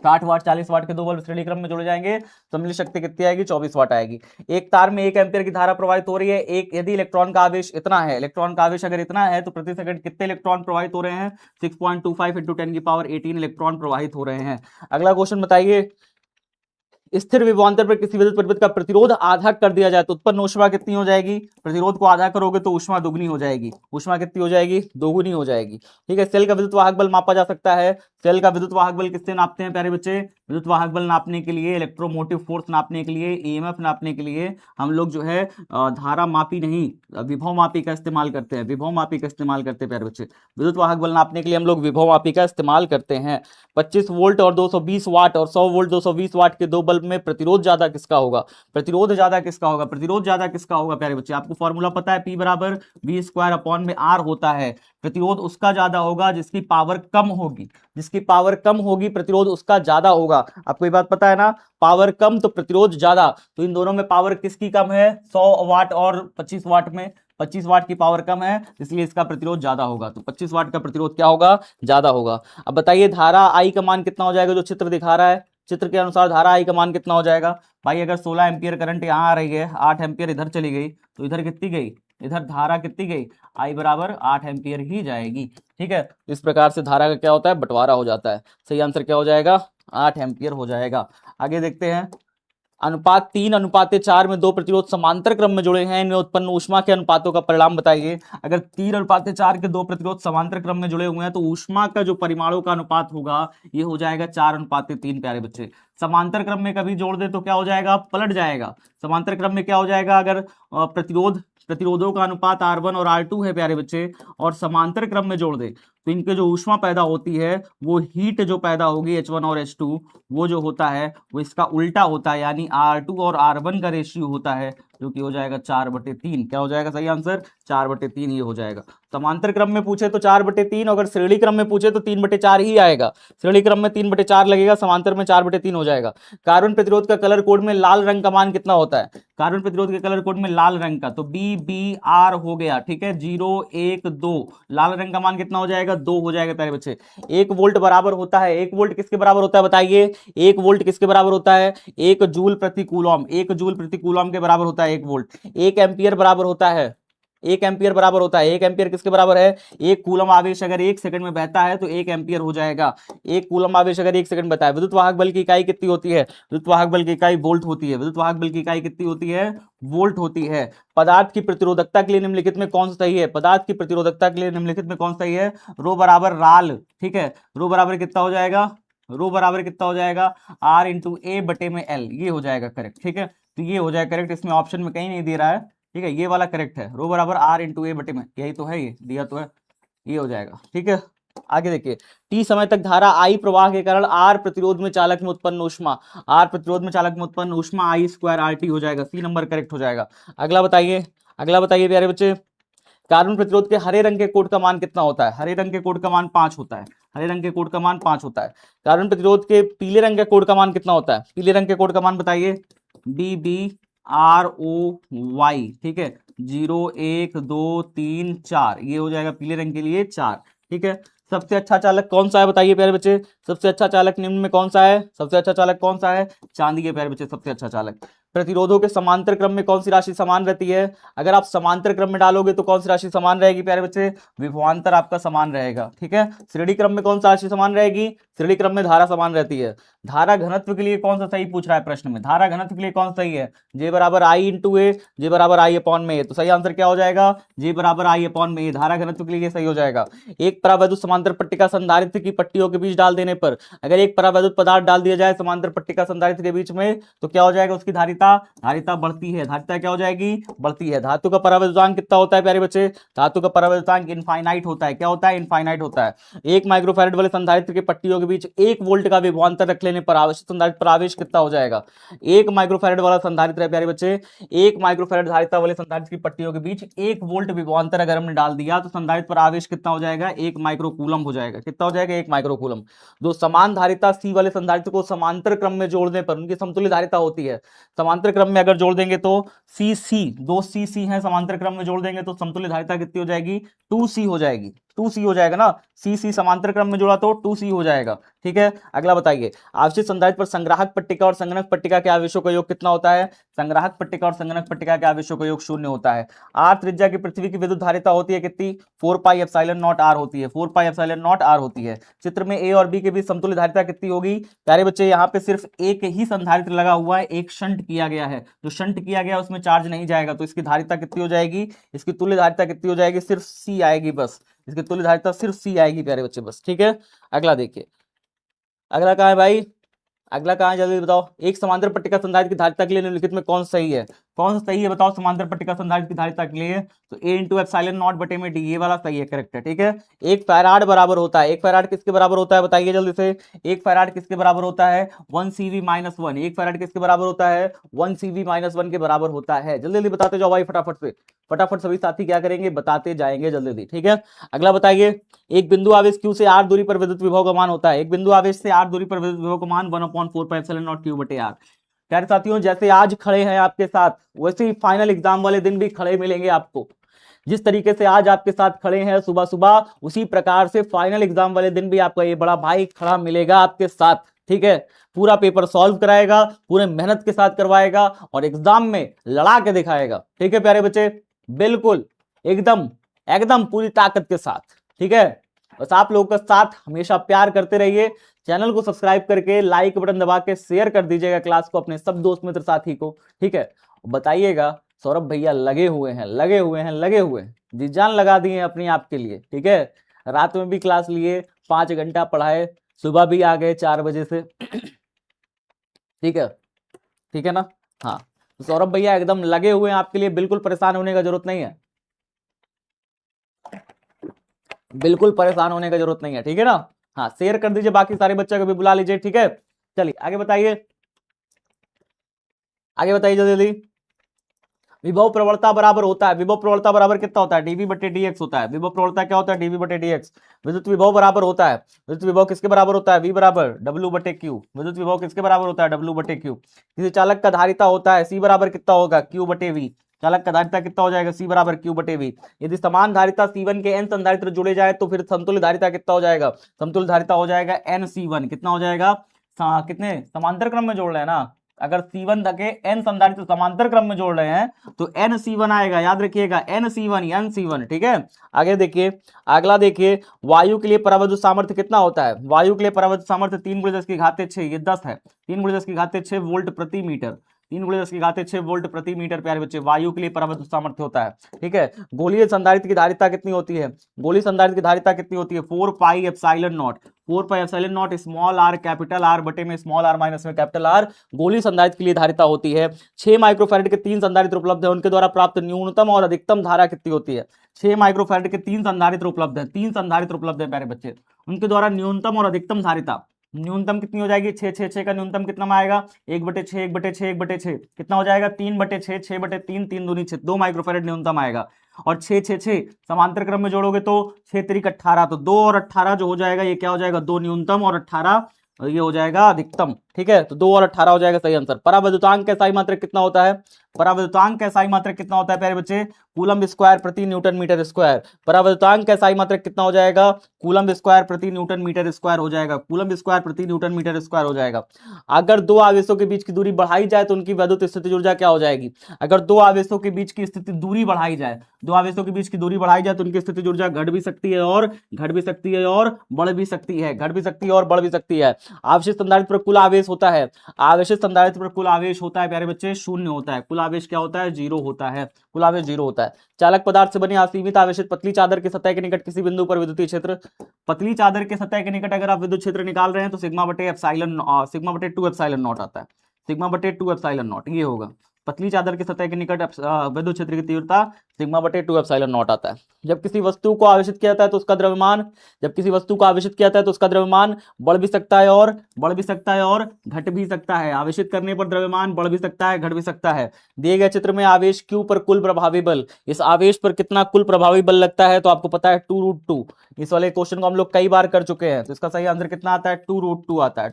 60 वाट 40 वाट के दो बल्ब श्रेणी क्रम में जोड़े जाएंगे, सम्मिलित शक्ति कितनी आएगी? 24 वाट आएगी। एक तार में 1 एम्पीयर की धारा प्रवाहित हो रही है, एक यदि इलेक्ट्रॉन का आवेश इतना है, इलेक्ट्रॉन का आवेश अगर इतना है तो प्रति सेकंड कितने इलेक्ट्रॉन प्रवाहित हो रहे हैं? 6.25 × 10⁻18 इलेक्ट्रॉन प्रवाहित हो रहे हैं। अगला क्वेश्चन बताइए, स्थिर विभवांतर पर किसी विद्युत परिपथ का प्रतिरोध आधा कर दिया जाए तो उत्पन्न ऊष्मा कितनी हो जाएगी? प्रतिरोध को आधा करोगे तो ऊष्मा दुगनी हो जाएगी, ऊष्मा कितनी हो जाएगी? दोगुनी हो जाएगी। ठीक है, सेल का विद्युत वाहक बल मापा जा सकता है। सेल का विद्युत वाहक बल किससे नापते हैं प्यारे बच्चे? विद्युत वाहक बल नापने के लिए, इलेक्ट्रोमोटिव फोर्स नापने के लिए, ईएमएफ नापने के लिए हम लोग जो है धारा मापी नहीं, विभव मापी का इस्तेमाल करते हैं, विभव मापी का इस्तेमाल करते हैं प्यारे बच्चे। विद्युत वाहक बल नापने के लिए हम लोग विभव मापी का इस्तेमाल करते हैं। 25 वोल्ट और 220 वाट और 100 वोल्ट 220 वाट के दो बल्ब में प्रतिरोध ज्यादा किसका होगा? प्रतिरोध ज्यादा किसका होगा? प्रतिरोध ज्यादा किसका होगा प्यारे बच्चे? आपको फॉर्मूला पता है, P बराबर V स्क्वायर अपॉन में R होता है। प्रतिरोध उसका ज्यादा होगा जिसकी पावर कम होगी, जिसकी पावर कम होगी प्रतिरोध उसका ज्यादा होगा। आपको ये बात पता है ना, पावर कम तो प्रतिरोध ज्यादा। तो इन दोनों में पावर किसकी कम है? 100 वाट और 25 वाट में 25 वाट की पावर कम है, इसलिए इसका प्रतिरोध ज्यादा होगा। तो 25 वाट का प्रतिरोध क्या होगा? ज्यादा होगा। अब बताइए धारा आई का मान कितना हो जाएगा? जो चित्र दिखा रहा है, चित्र के अनुसार धारा आई का मान कितना हो जाएगा? भाई अगर 16 एम्पियर करंट यहाँ आ रही है, 8 एम्पियर इधर चली गई तो इधर कितनी गई? इधर धारा कितनी गई? आई बराबर 8 एम्पियर ही जाएगी। ठीक है, इस प्रकार से धारा का क्या होता है? बंटवारा हो जाता है। सही आंसर क्या हो जाएगा? 8 एम्पियर हो जाएगा। आगे देखते हैं, अनुपात 3:4 में दो प्रतिरोध समांतर क्रम में जुड़े हैं, इनमें उत्पन्न ऊष्मा के अनुपातों का परिणाम बताइए। अगर 3:4 के दो प्रतिरोध समांतर क्रम में जुड़े हुए हैं तो ऊष्मा का जो परिमाणों का अनुपात होगा ये हो जाएगा 4:3 प्यारे बच्चे। समांतर क्रम में कभी जोड़ दे तो क्या हो जाएगा? पलट जाएगा। समांतर क्रम में क्या हो जाएगा? अगर प्रतिरोधों का अनुपात R1 और R2 है प्यारे बच्चे, और समांतर क्रम में जोड़ दे तो इनके जो ऊष्मा पैदा होती है वो हीट जो पैदा होगी H1 और H2 वो जो होता है वो इसका उल्टा होता है, यानी R2 और R1 का रेशियो होता है, जो कि हो जाएगा 4/3। क्या हो जाएगा सही आंसर? 4/3 ही हो जाएगा। समांतर क्रम में पूछे तो 4/3, अगर श्रेणी क्रम में पूछे तो 3/4 ही आएगा। श्रेणी क्रम में 3/4 लगेगा, समांतर में 4/3 हो जाएगा। कार्बन प्रतिरोध का कलर कोड में लाल रंग का मान कितना होता है? कार्बन प्रतिरोध के कलर कोड में लाल रंग का तो BBR हो गया। ठीक है, 0 1 2, लाल रंग का मान कितना हो जाएगा? 2 हो जाएगा प्यारे बच्चे। 1 वोल्ट बराबर होता है, 1 वोल्ट किसके बराबर होता है बताइए? 1 वोल्ट किसके बराबर होता है? 1 जूल प्रति कूलॉम, 1 जूल प्रति कूलॉम के बराबर होता है 1 वोल्ट। 1 एम्पियर बराबर होता है, 1 एम्पियर बराबर होता है, 1 एम्पियर किसके बराबर है, 1 कूलम आवेश अगर 1 सेकंड में बहता है तो 1 एम्पियर हो जाएगा। 1 कूलम आवेश अगर 1 सेकंड बहता है। विद्युत वाहक बल की इकाई कितनी होती है, विद्युत वाहक बल की इकाई वोल्ट होती है। विद्युत वाहक बल की इकाई कितनी होती है, वोल्ट होती है। पदार्थ की प्रतिरोधकता के लिए निम्नलिखित में कौन सा सही है, पदार्थ की प्रतिरोधकता के लिए निम्नलिखित में कौन सा सही है, रो बराबर राल, ठीक है, रो बराबर कितना हो जाएगा, रो बराबर कितना हो जाएगा, आर इंटू ए बटे में एल, ये हो जाएगा करेक्ट, ठीक है। तो ये हो जाएगा करेक्ट, इसमें ऑप्शन में कहीं नहीं दे रहा है, ठीक है, ये वाला करेक्ट है, रो बराबर आर इंटू ए बटे में, यही तो है, ये दिया तो है, ये हो जाएगा, ठीक है। आगे देखिए, टी समय तक धारा आई प्रवाह के कारण आर प्रतिरोध में चालक में उत्पन्न ऊष्मा, आर प्रतिरोध में चालक में उत्पन्न ऊष्मा आई स्क्वायर आर टी हो जाएगा, सी नंबर करेक्ट हो जाएगा। अगला बताइए, अगला बताइए प्यारे बच्चे, कार्बन प्रतिरोध के हरे रंग के कोड का मान कितना होता है, हरे रंग के कोड का मान 5 होता है, हरे रंग के कोड का मान 5 होता है। कार्बन प्रतिरोध के पीले रंग के कोड का मान कितना होता है, पीले रंग के कोड का मान बताइए, B B R O Y, ठीक है, 0 1 2 3 4, ये हो जाएगा पीले रंग के लिए 4, ठीक है। सबसे अच्छा चालक कौन सा है बताइए प्यारे बच्चे, सबसे अच्छा चालक निम्न में कौन सा है, सबसे अच्छा चालक कौन सा है, चांदी के प्यारे बच्चे सबसे अच्छा चालक। प्रतिरोधों के समांतर क्रम में कौन सी राशि समान रहती है, अगर आप समांतर क्रम में डालोगे तो कौन सी राशि समान रहेगी प्यारे बच्चे, विभवांतर आपका समान रहेगा, ठीक है। श्रेणी क्रम में कौन सा राशि समान रहेगी, श्रेणी क्रम में धारा समान रहती है। धारा घनत्व के लिए कौन सा सही पूछ रहा है प्रश्न में, धारा घनत्व के लिए कौन सा सही है, जे बराबर आई इंटू ए, जे बराबर आई अपॉन में ए, तो सही आंसर क्या हो जाएगा, जे बराबर आई अपॉन में ए, धारा घनत्व के लिए सही हो जाएगा। एक परावैद्युत समांतर पट्टिका संधारित्र की पट्टियों के बीच डाल देने पर, अगर एक परावैद्युत पदार्थ डाल दिया जाए समांतर पट्टिका संधारित्र के बीच में तो क्या हो जाएगा, उसकी धारिता, धारिता बढ़ती है, धारिता क्या हो जाएगी, बढ़ती है। धातु का परावैद्युतांक कितना होता है प्यारे बच्चे, धातु का परावैद्युतांक इनफाइनाइट होता है, क्या होता है, इनफाइनाइट होता है। 1 माइक्रोफैरड वाले संधारित्र के पट्टियों के बीच 1 वोल्ट का विभवांतर रख लेने पर आवश्यक संधारित्र पर आवेश कितना हो जाएगा। 1 माइक्रोफैरड वाला संधारित्र है प्यारे बच्चे, 1 माइक्रोफैरड धारिता वाले संधारित्र की पट्टियों के बीच 1 वोल्ट विभवांतर अगर हमने डाल दिया तो संधारित्र पर आवेश कितना हो जाएगा, 1 माइक्रोकूलम हो जाएगा, कितना हो जाएगा, 1 माइक्रोकूलम। दो समान धारिता सी वाले संधारित्र को समांतर क्रम में जोड़ने पर उनकी समतुल्य धारिता होती है, समांतर क्रम में अगर जोड़ देंगे तो सी सी, दो सी सी है समांतर क्रम में जोड़ देंगे तो समतुल्य धारिता कितनी हो जाएगी, 2C हो जाएगी, 2C हो जाएगा ना, सी सी समांतर क्रम में जोड़ा तो 2C हो जाएगा, ठीक है। अगला बताइए, आवेशित संधारित्र पर संग्राहक पट्टिका और संगणक पट्टिका के आवेशों का योग कितना होता है, संग्राहक पट्टिका और संगणक पट्टिका के आवेशों का योग 0 होता है। आर त्रिज्या की पृथ्वी की विद्युत धारिता होती है कितनी, 4 पाई एप्सिलॉन नॉट आर होती है, 4 पाई एप्सिलॉन नॉट आर होती है। चित्र में ए और बी के बीच समतुल्य धारिता कितनी होगी प्यारे बच्चे, यहाँ पे सिर्फ एक ही संधारित्र लगा हुआ है, एक शंट किया गया है, जो शंट किया गया उसमें चार्ज नहीं जाएगा, तो इसकी धारिता कितनी हो जाएगी, इसकी तुल्य धारिता कितनी हो जाएगी, सिर्फ सी आएगी बस, इसकी तुल्य धारिता सिर्फ सी आएगी प्यारे बच्चे बस, ठीक है। अगला देखिए, अगला कहाँ है भाई, अगला कहाँ है जल्दी बताओ, एक समांतर पट्टिका संधारित्र की धारिता के लिए निम्नलिखित में कौन सा सही है, कौन सा सही है बताओ समांतर पट्टिका संधारित्र की धारिता के लिए, तो ए इंटू एप्सिलॉन नॉट बटे में डी, ये वाला सही है, करेक्ट है, ठीक है। 1 फैराड बराबर होता है, 1 फैराड किसके बराबर होता है बताइए जल्दी से, 1 फैराड किसके बराबर होता है, 1 CV माइनस 1, 1 फैराड किसके बराबर होता है, 1 CV माइनस 1 के बराबर होता है। जल्दी जल्दी बताते जाओ भाई फटाफट से, फटाफट सभी साथी क्या करेंगे, बताते जाएंगे जल्दी जल्दी, ठीक है। अगला बताइए, एक बिंदु आवेश Q से r दूरी पर विद्युत विभव का मान होता है, एक बिंदु आवेश से r दूरी पर विद्युत विभव का मान 1/4 पाई एप्सिलॉन नॉट Q बटे r। प्यारे साथियों, जैसे आज खड़े हैं आपके साथ वैसे ही फाइनल एग्जाम वाले दिन भी खड़े मिलेंगे आपको, जिस तरीके से आज आपके साथ खड़े हैं सुबह सुबह, उसी प्रकार से फाइनल एग्जाम वाले दिन भी आपका ये बड़ा भाई खड़ा मिलेगा आपके साथ, ठीक है। पूरा पेपर सॉल्व कराएगा, पूरे मेहनत के साथ करवाएगा और एग्जाम में लड़ा के दिखाएगा, ठीक है प्यारे बच्चे, बिल्कुल एकदम एकदम पूरी ताकत के साथ, ठीक है। बस आप लोगों का साथ हमेशा प्यार करते रहिए, चैनल को सब्सक्राइब करके लाइक बटन दबा के शेयर कर दीजिएगा क्लास को अपने सब दोस्त मित्र साथी को, ठीक है। बताइएगा सौरभ भैया लगे हुए हैं, लगे हुए हैं, लगे हुए हैं, जी जान लगा दिए हैं अपनी आपके लिए, ठीक है। रात में भी क्लास लिए, 5 घंटा पढ़ाए, सुबह भी आ गए 4 बजे से, ठीक है, ठीक है ना। हाँ, तो सौरभ भैया एकदम लगे हुए हैं आपके लिए, बिल्कुल परेशान होने का जरूरत नहीं है, बिल्कुल परेशान होने का जरूरत नहीं है, ठीक है ना। हाँ, शेयर कर दीजिए, बाकी सारे बच्चों को भी बुला लीजिए, ठीक है। चलिए आगे बताइए, आगे बताइए जल्दी जल्दी। विभव प्रवणता बराबर होता है, विभव प्रवणता बराबर कितना होता है, डीवी बटे डीएक्स होता है। विभव प्रवणता क्या होता है, डीवी बटे डीएक्स। विद्युत विभव बराबर होता है, विद्युत विभव किसके बराबर होता है, वी बराबर डब्ल्यू बटे क्यू। विद्युत विभव किसके बराबर होता है, डब्ल्यू बटे क्यू। किसी चालक का धारिता होता है, सी बराबर कितना होगा, क्यू बटे वी। चालक का धारिता कितना हो जाएगा, सी बराबर क्यू बटे वी। यदि समान धारिता C1 के n संधारित्र जुड़े जाए तो फिर समतुल्य धारिता कितना हो जाएगा, समतुल्य धारिता हो जाएगा NC1। कितना हो जाएगा, कितने समांतर क्रम में जोड़ रहे हैं ना, अगर C1 धके n संधारित्र समांतर क्रम में जोड़ रहे हैं तो NC1 आएगा, याद रखिएगा NC1 NC1। ठीक है, आगे देखिए, अगला देखिए, वायु के लिए परावैद्युत सामर्थ्य कितना होता है? वायु के लिए परावैद्युत सामर्थ्य 3 × 10⁶, ये 10 है, 3 × 10⁶ वोल्ट प्रति मीटर, 3 × 10⁶ वोल्ट प्रति मीटर प्यारे बच्चे वायु के लिए परावैद्युत सामर्थ्य होता है। ठीक है, गोलीय संधारित्र की धारिता कितनी होती है? गोलीय संधारित्र की धारिता कितनी होती है? 4πε0, 4πε0 स्मॉल आर कैपिटल आर बटे में स्मॉल आर माइनस में कैपिटल आर गोली संधारित्र के लिए धारिता होती है। 6 माइक्रोफैराड के 3 संधारित्र उपलब्ध है, उनके द्वारा प्राप्त न्यूनतम और अधिकतम धारा कितनी होती है? 6 माइक्रोफैराड के 3 संधारित्र उपलब्ध है, 3 संधारित्र उपलब्ध है प्यारे बच्चे, उनके द्वारा न्यूनतम और अधिकतम धारिता, न्यूनतम कितनी हो जाएगी? 6 का न्यूनतम कितना में आएगा? 1/6 1/6 1/6 कितना हो जाएगा? 3/6 6/3 3 दूनी 6, 2 माइक्रोफैराड न्यूनतम आएगा। और 6 समांतर क्रम में जोड़ोगे तो 6 3 18, तो 2 और 18 जो हो जाएगा ये क्या हो जाएगा? 2 न्यूनतम और 18 ये हो जाएगा अधिकतम। ठीक है, तो 2 और 18 हो जाएगा सही आंसर। परावैद्युतांक का SI मात्रक कितना होता है? परावैद्युतांक का SI मात्रक कितना होता है प्यारे बच्चे? कूलम स्क्वायर प्रति न्यूटन मीटर स्क्वायर। परावैद्युतांक का SI मात्रक कितना हो जाएगा? कूलम स्क्वायर प्रति न्यूटन मीटर स्क्वायर हो जाएगा, कूलम स्क्वायर प्रति न्यूटन मीटर स्क्वायर हो जाएगा। अगर दो आवेशों के बीच की दूरी बढ़ाई जाए तो उनकी वैद्युत स्थितिज ऊर्जा क्या हो जाएगी? अगर दो आवेशों के बीच की स्थिति दूरी बढ़ाई जाए, दो आवेशों के बीच की दूरी बढ़ाई जाए तो उनकी स्थितिज ऊर्जा घट भी सकती है और घट भी सकती है और बढ़ भी सकती है, घट भी सकती है और बढ़ भी सकती है। आवेशित संधारित्र पर कुल आवेश होता है, आवेशित संधारित्र पर कुल आवेश होता है प्यारे बच्चे 0 होता है, कुल आवेश क्या होता है? 0 होता है, कुल आवेश 0 होता है। चालक पदार्थ से बनी असीमित आवेशित पतली चादर की सतह के निकट किसी बिंदु पर विद्युतीय क्षेत्र, पतली चादर के सतह के निकट अगर आप विद्युत क्षेत्र निकाल रहे हैं तो सिग्मा/2 आता है, सिग्मा/2 ये होगा। पतली चादर की सतह के निकट विद्युत क्षेत्र की तीव्रता सिग्मा/2 आता है। जब किसी वस्तु को आवेशित किया जाता है तो उसका द्रव्यमान, जब किसी वस्तु को आवेशित किया जाता है तो उसका द्रव्यमान बढ़ भी सकता है और घट भी सकता है। आवेशित करने पर द्रव्यमान बढ़ भी सकता है, घट भी सकता है। दिए गए चित्र में आवेश Q पर कुल प्रभावी बल, इस आवेश पर कितना कुल प्रभावी बल लगता है? तो आपको पता है 2√2। इस वाले क्वेश्चन को हम लोग कई बार कर चुके हैं, तो इसका सही आंसर कितना आता है? 2√2 आता है,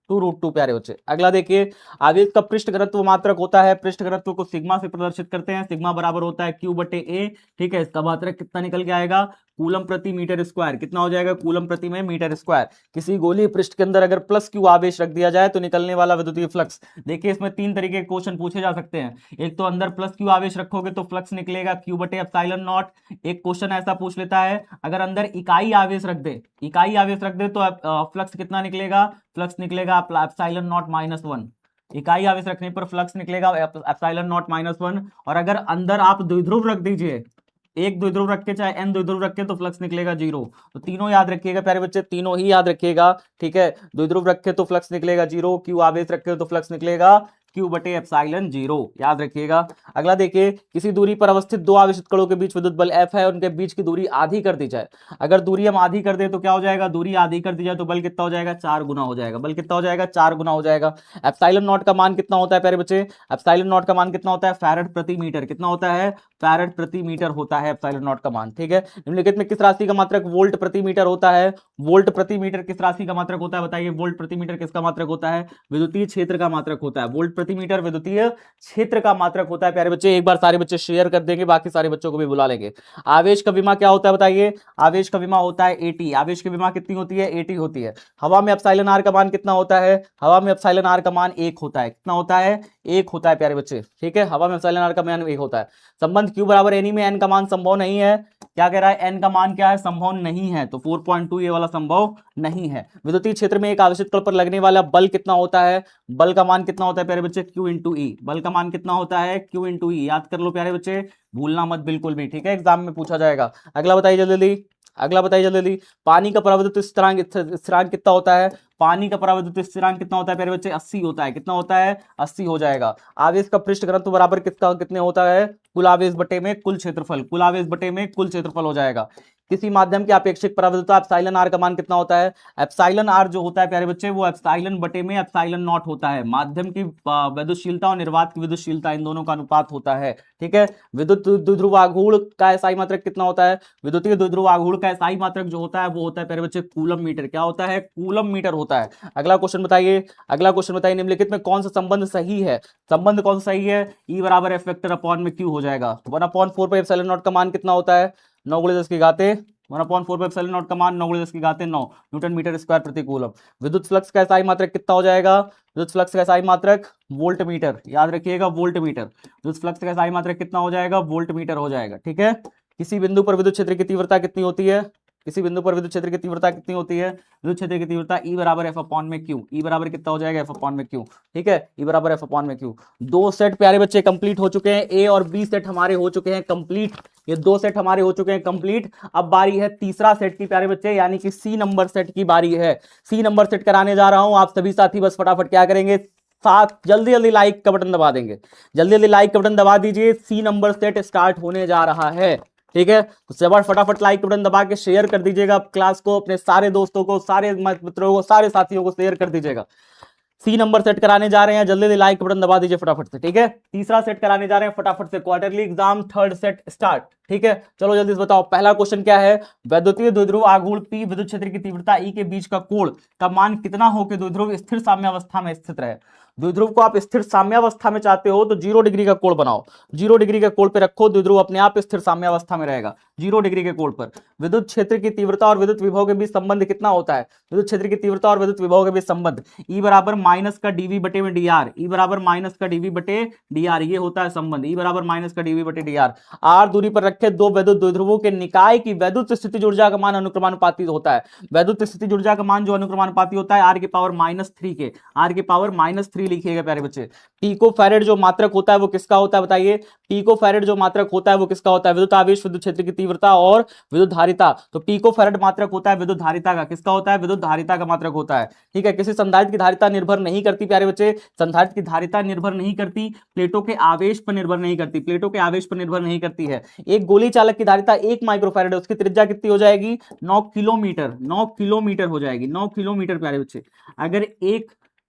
2√2 प्यारे बच्चे। अगला देखिए, आवेश का पृष्ठ घनत्व मात्रक होता है, पृष्ठ घनत्व को सिग्मा से प्रदर्शित करते हैं, सिग्मा बराबर होता है Q/A। ठीक है, इसका मात्रक कितना निकल के आएगा? कूलम प्रति मीटर स्क्वायर। कितना हो जाएगा? कूलम प्रति में मीटर स्क्वायर। किसी गोलीय पृष्ठ के अंदर अगर +Q आवेश रख दिया जाए तो निकलने वाला विद्युतीय फ्लक्स, देखिए इसमें 3 तरीके के क्वेश्चन पूछे जा सकते हैं। एक तो अंदर +Q आवेश रखोगे तो फ्लक्स निकलेगा Q/ε0। एक क्वेश्चन ऐसा पूछ लेता है अगर अंदर इकाई आवेश रख दे, इकाई आवेश रख दे तो फ्लक्स कितना निकलेगा? फ्लक्स निकलेगा ε0-1। इकाई आवेश रखने पर फ्लक्स निकलेगा ε0-1। और अगर अंदर आप द्विध्रुव रख दीजिए, एक द्विध्रुव रख के चाहे n द्विध्रुव रख के, तो फ्लक्स निकलेगा 0। तो तीनों याद रखिएगा प्यारे बच्चे, तीनों ही याद रखिएगा। ठीक है, द्विध्रुव रखे तो फ्लक्स निकलेगा 0, Q आवेश रखे तो फ्लक्स निकलेगा Q/ε0, याद रखिएगा। अगला देखिए, किसी दूरी पर अवस्थित दो आवेशित कणों के बीच विद्युत बल F है, उनके बीच की दूरी आधी कर दी जाए। अगर दूरी हम आधी कर दे तो क्या हो जाएगा? दूरी आधी कर दी जाए तो बल कितना हो जाएगा? 4 गुना हो जाएगा। बल कितना हो जाएगा? 4 गुना हो जाएगा। ε0 का मान कितना होता है प्यारे बच्चे? ε0 का मान कितना होता है? फैराड प्रति मीटर। कितना होता है? फैराड प्रति मीटर होता है ε0 का मान। ठीक है, निम्नलिखित में किस राशि का मात्रक वोल्ट प्रति मीटर होता है? वोल्ट प्रति मीटर किस राशि का मात्रक होता है? बताइए, वोल्ट प्रति मीटर किसका मात्रक होता है? विद्युतीय क्षेत्र का मात्रक होता है। वोल्ट प्रति मीटर विद्युतीय क्षेत्र का मात्रक होता है प्यारे बच्चे। एक बार सारे बच्चे शेयर कर देंगे, बाकी सारे बच्चों को भी बुला लेंगे। आवेश का विमा क्या होता है बताइए? आवेश का विमा होता है AT। आवेश की विमा कितनी होती है? AT होती है। हवा में ε r का मान कितना होता है? हवा में ε r का मान 1 होता है। कितना होता है? 1 होता है प्यारे बच्चे। ठीक है, हवा में ε r का मान 1 होता है। संबंध Q बराबर N में n का मान संभव नहीं है। क्या कह रहा है? n का मान क्या है? संभव नहीं है, तो 4.2 ये वाला संभव नहीं है। विद्युतीय क्षेत्र में एक आवेशित कण पर लगने वाला बल कितना होता है? बल का मान कितना होता है प्यारे बच्चे? Q/E। बल का मान कितना होता है? Q/E। याद कर लो प्यारे बच्चे, भूलना मत बिल्कुल भी। ठीक है, एग्जाम में पूछा जाएगा। अगला बताइए जल्दी, अगला बताइए जल्दी। पानी का परावैद्युत स्थिरांक कितना होता है? पानी का परावैद्युत स्थिरांक कितना होता है प्यारे बच्चे? 80 होता है। कितना होता है? 80 हो जाएगा। आवेश का पृष्ठ घनत्व बराबर किसका कितने होता है? कुल आवेश बटे में कुल क्षेत्रफल, कुल आवेश बटे में कुल क्षेत्रफल हो जाएगा। किसी माध्यम की अपेक्षित परावैद्युता ε r का मान कितना होता है? ε r जो होता है प्यारे बच्चे वो ε बटे में ε0 होता है। माध्यम की विद्युतशीलता और निर्वात की विद्युतशीलता, इन दोनों का अनुपात होता है। ठीक है, विद्युत द्विध्रुव आघूर्ण का SI मात्रक कितना होता है? विद्युतीय द्विध्रुव आघूर्ण का SI मात्रक जो होता है वो होता है प्यारे बच्चे कूलम मीटर। क्या होता है? कूलम मीटर होता है। अगला क्वेश्चन बताइए, अगला क्वेश्चन बताइए, निम्नलिखित में कौन सा संबंध सही है? संबंध कौन सा सही है? E = F वेक्टर अपॉन में Q हो जाएगा। 1/4πε0 का मान कितना होता है? 9 × 10⁻⁴ 1/4 का मान 9 न्यूटन मीटर स्क्वायर प्रति कूलम। विद्युत फ्लक्स का SI मात्रक कितना हो जाएगा? विद्युत फ्लक्स का SI मात्रक वोल्ट मीटर, याद रखिएगा वोल्ट मीटर। विद्युत फ्लक्स का SI मात्रक कितना हो जाएगा? वोल्ट मीटर हो जाएगा। ठीक है, किसी बिंदु पर विद्युत क्षेत्र की तीव्रता कितनी होती है? किसी बिंदु पर विद्युत क्षेत्र की तीव्रता कितनी होती है? विद्युत क्षेत्र की तीव्रता E बराबर F अपॉन में Q। E बराबर कितना हो जाएगा? F अपॉन में Q। ठीक है, E बराबर F अपॉन में Q। दो सेट प्यारे बच्चे कंप्लीट हो चुके हैं, A और B सेट हमारे हो चुके हैं कंप्लीट। ये दो सेट हमारे हो चुके हैं कंप्लीट। अब बारी है तीसरा सेट की प्यारे बच्चे, यानी कि C नंबर सेट की बारी है। C नंबर सेट कराने जा रहा हूं। आप सभी साथी बस फटाफट क्या करेंगे? साथ जल्दी जल्दी लाइक का बटन दबा देंगे, जल्दी जल्दी लाइक का बटन दबा दीजिए। C नंबर सेट स्टार्ट होने जा रहा है। ठीक है, तो फटाफट लाइक बटन दबा के शेयर कर दीजिएगा क्लास को, अपने सारे दोस्तों को, सारे मित्रों को, सारे साथियों को शेयर कर दीजिएगा। C नंबर सेट कराने जा रहे हैं, जल्दी जल्दी लाइक बटन दबा दीजिए फटाफट से। ठीक है, तीसरा सेट कराने जा रहे हैं फटाफट से, quarterly exam third set start. ठीक है, चलो जल्दी से बताओ पहला क्वेश्चन क्या है? वैद्युतीय द्विध्रुव आघूर्ण P विद्युत क्षेत्र की तीव्रता E के बीच का कोण का मान कितना हो कि द्विध्रुव स्थिर साम्यावस्था में स्थित रहे? द्विध्रुव को आप स्थिर साम्यावस्था में चाहते हो तो 0 डिग्री का कोण बनाओ, 0 डिग्री के कोण पे रखो, द्विध्रुव अपने आप स्थिर साम्यावस्था में रहेगा 0 डिग्री के कोण पर। विद्युत क्षेत्र की तीव्रता और विद्युत विभव के बीच संबंध कितना होता है? विद्युत क्षेत्र की तीव्रता और विद्युत विभव के बीच संबंध E बराबर माइनस का dV बटे में dr, E बराबर माइनस का dV बटे dr, ये होता है संबंध, E बराबर माइनस का dV बटे dr। r दूरी पर रखे दो वैद्युत द्विध्रुवों के निकाय की वैद्युत स्थितिज ऊर्जा का मान अनुक्रमानुपाती होता है। वैद्युत स्थितिज ऊर्जा का मान जो अनुक्रमानुपाती होता है r की पावर -3 के, r की पावर -3 लिखिएगा प्यारे बच्चे। पिको फैरेड जो मात्रक होता है वो किसका होता है बताइए? पिको फैरेड जो मात्रक होता है वो किसका होता है? विद्युत आवेश, विद्युत क्षेत्र की तीव्रता और विद्युत धारिता। तो पिको फैरेड मात्रक होता है विद्युत धारिता का, किसका होता है? विद्युत धारिता का मात्रक होता है। ठीक है, किसी संधारित्र की धारिता निर्भर नहीं करती प्यारे बच्चे, संधारित्र की धारिता निर्भर नहीं करती, प्लेटों के आवेश पर निर्भर नहीं करती, प्लेटों के आवेश पर निर्भर नहीं करती है। एक गोली चालक की धारिता 1 माइक्रोफैरेड है, उसकी त्रिज्या कितनी हो जाएगी? 9 किलोमीटर, 9 किलोमीटर हो जाएगी, 9 किलोमीटर प्यारे बच्चे। अगर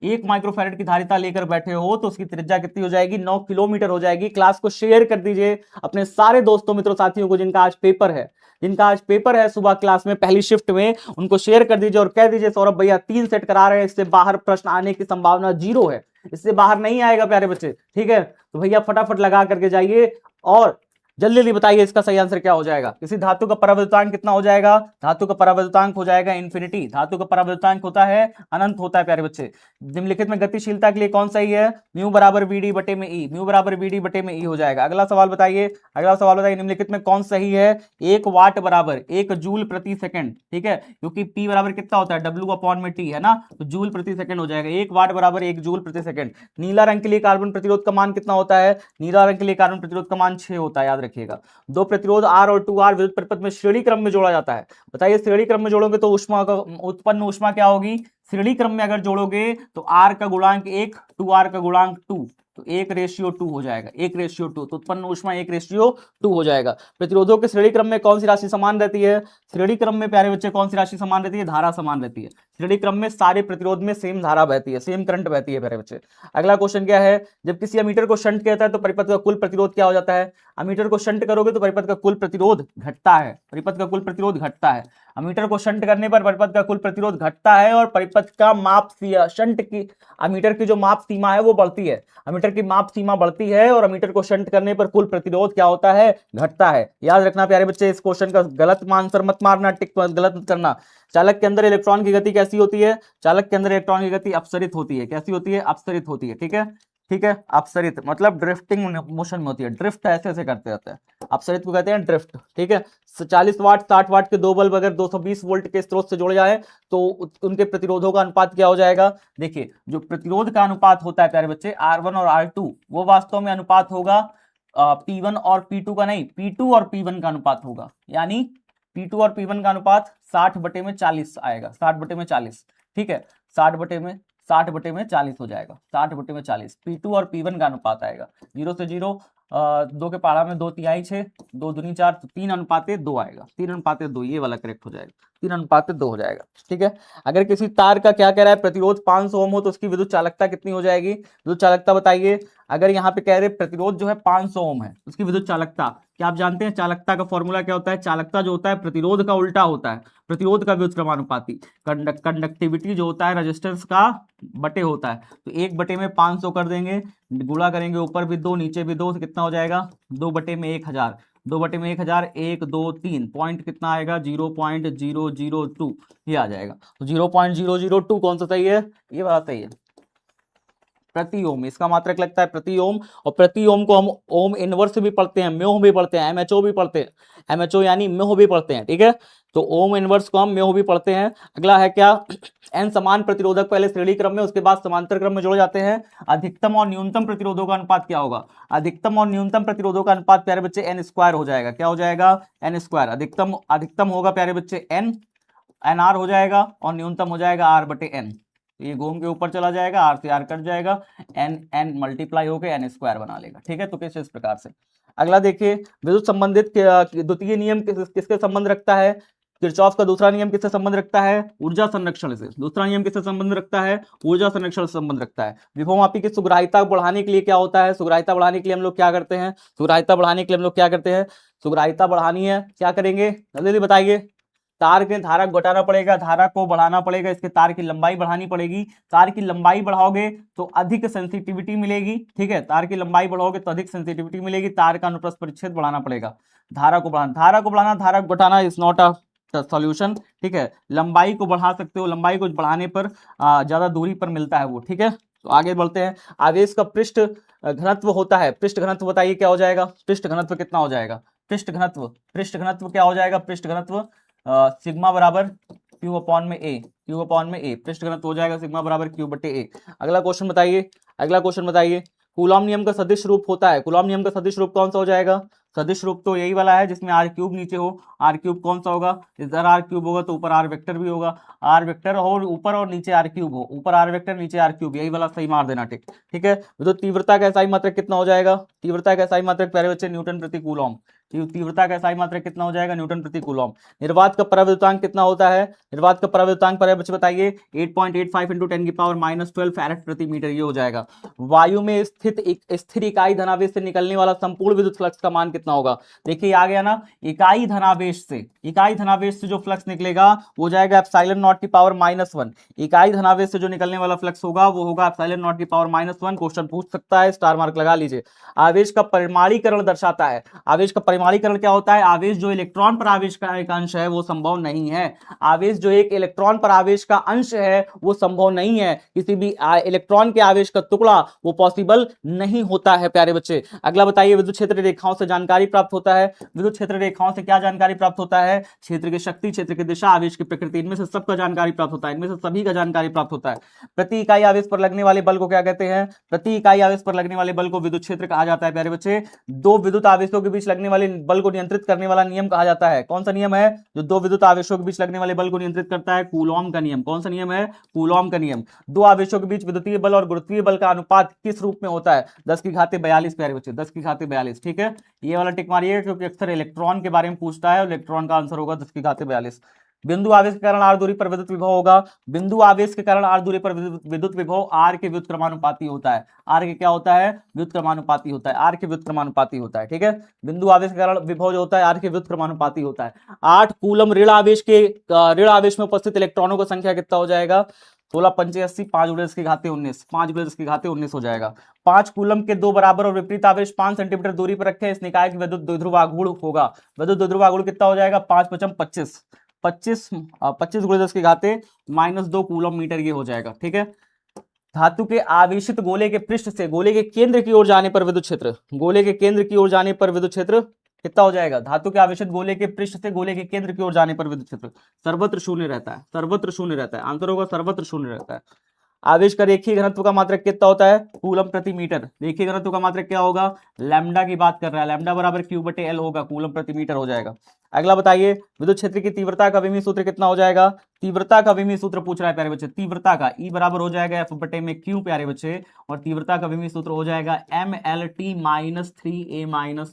एक माइक्रोफैरेड की धारिता लेकर बैठे हो तो उसकी त्रिज्या कितनी हो जाएगी? 9 किलोमीटर हो जाएगी। क्लास को शेयर कर दीजिए अपने सारे दोस्तों मित्रों साथियों को जिनका आज पेपर है, जिनका आज पेपर है सुबह क्लास में पहली शिफ्ट में, उनको शेयर कर दीजिए और कह दीजिए सौरभ भैया 3 सेट करा रहे हैं, इससे बाहर प्रश्न आने की संभावना 0 है, इससे बाहर नहीं आएगा प्यारे बच्चे। ठीक है, तो भैया फटाफट लगा करके जाइए और जल्दी जल्दी बताइए इसका सही आंसर क्या हो जाएगा। किसी धातु का परावैद्युतांक कितना हो जाएगा? धातु का परावैद्युतांक हो जाएगा इन्फिनिटी। धातु का परावैद्युतांक होता है अनंत होता है प्यारे बच्चे। निम्नलिखित में गतिशीलता के लिए कौन सही है? म्यू बराबर वीडी बटे में ई, म्यू बराबर वीडी बटे में ई हो जाएगा। अगला सवाल बताइए, अगला सवाल बताइए निम्नलिखित में कौन सही है? 1 वाट बराबर 1 जूल प्रति सेकंड। ठीक है, क्योंकि पी बराबर कितना होता है? W अपॉन में टी है ना, तो जूल प्रति सेकंड हो जाएगा। 1 वाट बराबर 1 जूल प्रति सेकंड। नीला रंग के लिए कार्बन प्रतिरोध का मान कितना होता है? नीला रंग के लिए कार्बन प्रतिरोध का मान 6 होता है, याद रखिएगा। दो प्रतिरोध R और 2R विद्युत परिपथ में श्रेणी क्रम में जोड़ा जाता है। बताइए श्रेणी क्रम में जोड़ोगे तो उष्मा का उत्पन्न उष्मा क्या होगी? श्रेणी क्रम में अगर जोड़ोगे तो R का गुणांक 1, 2R का गुणांक 2, तो 1:2 हो जाएगा, 1:2, तो उत्पन्न ऊष्मा 1:2 हो जाएगा। प्रतिरोधों के श्रेणी क्रम में कौन सी राशि समान रहती है? श्रेणी क्रम में प्यारे बच्चे कौन सी राशि समान रहती है? धारा समान रहती है। श्रेणी क्रम में सारे प्रतिरोध में सेम धारा बहती है, सेम करंट बहती है प्यारे बच्चे। अगला क्वेश्चन क्या है? जब किसी अमीटर को शंट कहता है तो परिपथ का कुल प्रतिरोध क्या हो जाता है? अमीटर को शंट करोगे तो परिपथ का कुल प्रतिरोध घटता है, परिपथ का कुल प्रतिरोध घटता है। अमीटर को शंट करने पर परिपथ का कुल प्रतिरोध घटता है और परिपथ का माप शंट की अमीटर की जो माप सीमा है वो बढ़ती है। अमीटर की माप सीमा बढ़ती है और अमीटर को शंट करने पर कुल प्रतिरोध क्या होता है? घटता है। याद रखना प्यारे बच्चे, इस क्वेश्चन का गलत आंसर मत मारना, टिक गलत मत करना। चालक के अंदर इलेक्ट्रॉन की गति कैसी होती है? चालक के अंदर इलेक्ट्रॉन की गति अपसरित होती है। कैसी होती है? अपसरित होती है। ठीक है, ठीक है, अपसरित मतलब ड्रिफ्टिंग मोशन में होती है। ड्रिफ्ट ऐसे ऐसे करते रहते हैं, अपसरित को कहते हैं ड्रिफ्ट। ठीक है, 40 वाट 60 वाट के दो बल्ब अगर 220 वोल्ट के स्रोत से जोड़े जाए तो उनके प्रतिरोधों का अनुपात क्या हो जाएगा? देखिए, जो प्रतिरोध का अनुपात होता है प्यारे बच्चे R1 और R2, वो वास्तव में अनुपात होगा P1 और P2 का नहीं, P2 और P1 का अनुपात होगा। यानी P2 और P1 का अनुपात 60/40 आएगा, 60/40। ठीक है, 60/40 हो जाएगा, 60/40 P2 और P1 का अनुपात आएगा। 0 से 0, 2 के पहाड़ा में 2 तिहाई 6, 2 दूनी 4, तो 3:2 आएगा, 3:2, ये वाला करेक्ट हो जाएगा, 3:2 हो जाएगा। ठीक है, अगर किसी तार का क्या कह रहा है? प्रतिरोध 500 ओम हो तो उसकी विद्युत चालकता कितनी हो जाएगी? विद्युत चालकता बताइए। अगर यहाँ पे कह रहे प्रतिरोध जो है 500 ओम है, उसकी विद्युत चालकता क्या आप जानते हैं? चालकता का फॉर्मूला क्या होता है? चालकता जो होता है प्रतिरोध का उल्टा होता है, प्रतिरोध का व्युत्क्रमानुपाती। कंडक्टिविटी जो होता है रेजिस्टेंस का बटे होता है, तो 1/500 कर देंगे, गुणा करेंगे ऊपर भी 2 नीचे भी 2, तो कितना हो जाएगा? 2/1000। 2/1000, 1 2 3 पॉइंट कितना आएगा 0.002 ये आ जाएगा। तो 0.002 कौन सा सही है, ये वाला सही है, प्रति ओम, इसका मात्रक लगता है प्रति ओम। और प्रति ओम को हम ओम इनवर्स भी पढ़ते हैं, म्योह भी पढ़ते हैं, एमएचओ भी पढ़ते हैं, एमएचओ यानी म्योह भी पढ़ते हैं, ठीक है। तो ओम इनवर्स को हम म्योह भी पढ़ते हैं। अगला है क्या, एन समान प्रतिरोधक पहले श्रेणी क्रम में, उसके बाद समांतर क्रम में जोड़े जाते हैं। अधिकतम और न्यूनतम प्रतिरोधों का अनुपात क्या होगा, अधिकतम और न्यूनतम प्रतिरोधों का अनुपात प्यारे बच्चे एन स्क्वायर हो जाएगा, क्या हो जाएगा एन स्क्वायर। अधिकतम होगा प्यारे बच्चे एन आर हो जाएगा, और न्यूनतम हो जाएगा आर बटे एन। ये घूम के ऊपर चला जाएगा, आर से आर कट जाएगा, एन मल्टीप्लाई होकर एन स्क्वायर बना लेगा, ठीक है। तो किस इस प्रकार से। अगला देखिए, विद्युत संबंधित द्वितीय नियम किसके संबंध रखता है, किरचॉफ का दूसरा नियम किससे संबंध रखता है, ऊर्जा संरक्षण से। दूसरा नियम किससे संबंध रखता है, ऊर्जा संरक्षण से संबंध रखता है। विभवमापी की सुग्राह्यता बढ़ाने के लिए क्या होता है, सुग्राह्यता बढ़ाने के लिए हम लोग क्या करते हैं, सुग्राह्यता बढ़ाने के लिए हम लोग क्या करते हैं, सुग्राह्यता बढ़ानी है, क्या करेंगे जल्दी बताइए। तार के धारा को घटाना पड़ेगा, धारा को बढ़ाना पड़ेगा, इसके तार की लंबाई बढ़ानी पड़ेगी। तार की लंबाई बढ़ाओगे तो अधिक सेंसिटिविटी मिलेगी, ठीक है, तार की लंबाई बढ़ाओगे तो अधिक सेंसिटिविटी मिलेगी। तार का अनुप्रस्थ परिच्छेद बढ़ाना पड़ेगा, धारा को बढ़ाना, धारा को घटाना इज नॉट अ सॉल्यूशन, ठीक है। लंबाई को बढ़ा सकते हो, लंबाई को बढ़ाने पर ज्यादा दूरी पर मिलता है वो, ठीक है। तो आगे बढ़ते हैं। आवेश का पृष्ठ घनत्व होता है, पृष्ठ घनत्व बताइए क्या हो जाएगा, पृष्ठ घनत्व कितना हो जाएगा, पृष्ठ घनत्व क्या हो जाएगा, पृष्ठ घनत्व सिग्मा बराबर क्यू अपॉन में ए, पृष्ठ घनत्व हो जाएगा सिग्मा बराबर क्यू बटे ए। अगला क्वेश्चन बताइए, कूलॉम नियम का सदिश रूप होता है, कूलॉम नियम का सदिश रूप कौन सा हो जाएगा, सदिश रूप तो यही वाला है जिसमें आर क्यूब नीचे हो। आर क्यूब कौन सा होगा, इधर आर क्यूब होगा तो ऊपर आर वेक्टर भी होगा, आर वेक्टर और ऊपर और नीचे आर क्यूब हो, ऊपर आर वेक्टर नीचे आर क्यूब, यही वाला सही मार देना, ठीक है। तो तीव्रता का एसआई मात्रक कितना हो जाएगा, तीव्रता का एसआई मात्रक प्यारे बच्चे न्यूटन प्रति कूलॉम, तीव्रता का एसआई मात्रक कितना हो जाएगा न्यूटन प्रति कूलॉम। निर्वात का पराविद्युतांक कितना होता है, निर्वात का पराविद्युतांक पर बच्चे बताइए 8.85 × 10⁻12 फैरेड प्रति मीटर, ये हो जाएगा। वायु में स्थित एक स्थिर इकाई धनावेश से निकलने वाला संपूर्ण विद्युत फ्लक्स का मान कितना होगा, देखिए आ गया ना, इकाई धनावेश से जो फ्लक्स निकलेगा वो जाएगा एप्सिलॉन नॉट की पावर -1। इकाई धनावेश से जो निकलने वाला फ्लक्स होगा वो होगा एप्सिलॉन नॉट की पावर -1। क्वेश्चन पूछ सकता है, स्टार मार्क लगा लीजिए। आवेश का परिमाणीकरण दर्शाता है, आवेश का परिमाणीकरण क्या होता है, आवेश जो इलेक्ट्रॉन पर आवेश का एक अंश है वो संभव नहीं है, आवेश जो एक इलेक्ट्रॉन पर आवेश का अंश है वो संभव नहीं है, किसी भी इलेक्ट्रॉन के आवेश का टुकड़ा वो पॉसिबल नहीं होता है प्यारे बच्चे। अगला बताइए, विद्युत क्षेत्र रेखाओं से जानकारी प्राप्त होता है, विद्युत क्षेत्र रेखाओं से क्या जानकारी प्राप्त होता है, क्षेत्र की शक्ति, क्षेत्र की दिशा, आवेश की प्रकृति, इनमें से सबका जानकारी प्राप्त होता है, इनमें से सभी का जानकारी प्राप्त होता है। प्रति इकाई आवेश पर लगने वाले बल को क्या कहते हैं, प्रति इकाई आवेश पर लगने वाले बल को विद्युत क्षेत्र कहा जाता है प्यारे बच्चे। दो विद्युत आवेशों के बीच लगने वाले बल को नियंत्रित करने वाला नियम कहा जाता है, कौन सा नियम है, जो दो विद्युत आवेशों के बीच लगने वाले बल को नियंत्रित करता है, कूलॉम का नियम। कौन सा नियम है, कूलॉम का नियम। दो आवेशों के बीच विद्युतीय बल और गुरुत्वीय बल का अनुपात किस रूप में होता है, 10⁻42 प्यारे बच्चे, 10⁻42, ठीक है। ये वाला टिक मारिए क्योंकि अक्सर इलेक्ट्रॉन के बारे में पूछता है, इलेक्ट्रॉन का आंसर होगा 10⁻42। बिंदु आवेश के कारण आर दूरी पर विद्युत विभव होगा, बिंदु आवेश के कारण आर दूरी पर विद्युत विभव आर के व्युत्क्रमानुपाती होता है, आर के क्या होता है, व्युत्क्रमानुपाती होता है, आर के व्युत्क्रमानुपाती होता है, ठीक है। बिंदु आवेश के कारण विभव जो होता है आर के व्युत्क्रमानुपाती होता है। 8 कूलम ऋण आवेश में उपस्थित इलेक्ट्रॉनों की संख्या कितना हो जाएगा, 16 पंचे 80, 5 × 10⁻19, 5 × 10⁻19 हो जाएगा। 5 कूलम के दो बराबर और विपरीत आवेश 5 सेंटीमीटर दूरी पर रखे, इस निकाय की विद्युत द्विध्रुव आघूर्ण होगा, विद्युत द्विध्रुव आघूर्ण कितना हो जाएगा, 5×5 = 25, 25 × 10⁻2 कूलम मीटर ये हो जाएगा, ठीक है। धातु के आवेशित गोले के पृष्ठ से गोले के केंद्र की ओर जाने पर विद्युत क्षेत्र, गोले के केंद्र की ओर जाने पर विद्युत क्षेत्र कितना हो जाएगा, धातु के आवेशित गोले के पृष्ठ से गोले के केंद्र की ओर जाने पर विद्युत क्षेत्र सर्वत्र शून्य रहता है, सर्वत्र शून्य रहता है, आंसर होगा सर्वत्र शून्य रहता है। आवेश का रेखीय घनत्व का मात्रक कितना होता है, कूलम प्रति मीटर। रेखीय घनत्व का मात्रक क्या होगा, लैम्डा की बात कर रहा है, लैम्डा बराबर Q/L होगा, कूलम प्रति मीटर हो जाएगा। अगला बताइए, विद्युत क्षेत्र की तीव्रता का विमीय सूत्र कितना हो जाएगा, तीव्रता का विमीय सूत्र पूछ रहा है प्यारे बच्चे, तीव्रता का E बराबर हो जाएगा F/Q प्यारे बच्चे, और तीव्रता का विमीय सूत्र हो जाएगा MLT - 3A-1,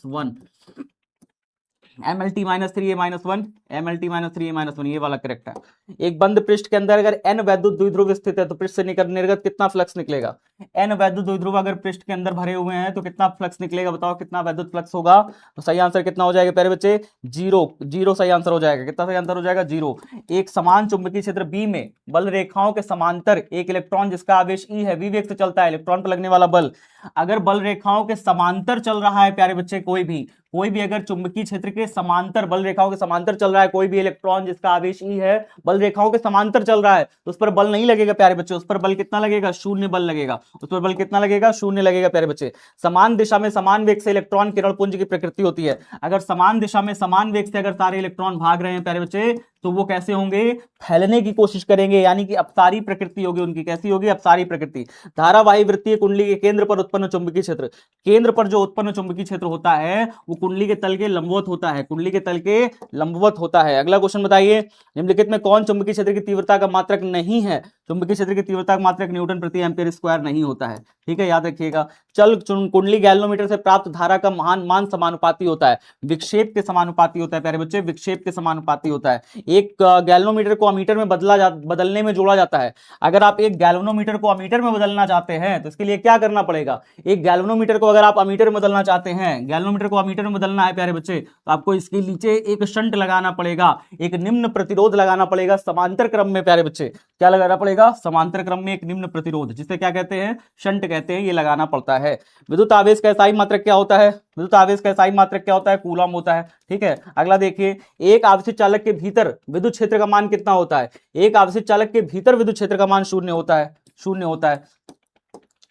MLT - 3A-1, MLT - 3A-1, ये वाला करेक्ट है। एक बंद पृष्ठ के अंदर अगर n वैद्युत द्विध्रुव स्थित है तो पृष्ठ से निर्गत कितना फ्लक्स निकलेगा, n वैद्युत द्विध्रुव अगर पृष्ठ के अंदर भरे हुए हैं तो कितना फ्लक्स निकलेगा, बताओ कितना वैद्युत फ्लक्स होगा। तो सही आंसर कितना हो जाएगा प्यारे बच्चे, 0 सही आंसर हो जाएगा। कितना सही आंसर हो जाएगा, 0। एक समान चुंबकीय क्षेत्र B में बल रेखाओं के समांतर एक इलेक्ट्रॉन जिसका आवेश E है, v वेग से चलता है, इलेक्ट्रॉन पर लगने वाला बल अगर बल रेखाओं के समांतर चल रहा है प्यारे बच्चे, कोई भी कोई भी अगर चुंबकीय क्षेत्र के समांतर बल रेखाओं के समांतर चल रहा है, कोई भी इलेक्ट्रॉन जिसका आवेश ई है बल रेखाओं के समांतर चल रहा है, तो उस पर बल नहीं लगेगा प्यारे बच्चे, उस पर बल कितना लगेगा, शून्य बल लगेगा, उस पर बल कितना लगेगा, शून्य लगेगा प्यारे बच्चे। समान दिशा में समान वेग से इलेक्ट्रॉन किरण पुंज की प्रकृति होती है। अगर समान दिशा में समान वेग से अगर सारे इलेक्ट्रॉन भाग रहे हैं प्यारे बच्चे, तो वो कैसे होंगे, फैलने की कोशिश करेंगे, यानी कि अपसारी प्रकृति होगी उनकी। कैसी होगी, अपसारी प्रकृति। धारावाही वृत्तीय कुंडली के केंद्र पर उत्पन्न चुंबकीय क्षेत्र, केंद्र पर जो उत्पन्न चुंबकीय क्षेत्र होता है वो कुंडली के तल के लंबवत होता है, कुंडली के तल के लंबवत होता है। अगला क्वेश्चन बताइए, निम्नलिखित में कौन चुंबकीय क्षेत्र की तीव्रता का मात्रक नहीं है। चुंबकीय क्षेत्र की तीव्रता का मात्रक न्यूटन प्रति एम्पीयर स्क्वायर नहीं होता है, ठीक है, याद रखिएगा। चल कुंडली गैल्वेनोमीटर से प्राप्त धारा का मान समानुपाती होता है, विक्षेप के समानुपाती होता है प्यारे बच्चे, विक्षेप के समानुपाती होता है। एक गैल्वेनोमीटर को अमीटर में बदलने में जोड़ा जाता है। अगर आप एक गैल्वेनोमीटर को अमीटर में बदलना चाहते हैं तो इसके लिए क्या करना पड़ेगा, एक गैल्वेनोमीटर को अगर आप अमीटर में बदलना चाहते हैं, गैल्वेनोमीटर को अमीटर में बदलना है प्यारे बच्चे, तो आपको इसके नीचे एक शंट लगाना पड़ेगा, एक निम्न प्रतिरोध लगाना पड़ेगा समांतर क्रम में प्यारे बच्चे। क्या लगाना पड़ेगा, समांतर क्रम में एक निम्न प्रतिरोध, जिसे क्या कहते हैं, शंट कहते हैं, ये लगाना पड़ता है। विद्युत आवेश का SI मात्रक क्या होता है, विद्युत आवेश का SI मात्रक क्या होता है, कूलम होता है, ठीक है। अगला देखिए, एक आवेशित चालक के भीतर विद्युत क्षेत्र का मान कितना होता है, एक आवेशित चालक के भीतर विद्युत क्षेत्र का मान शून्य होता है, शून्य होता है।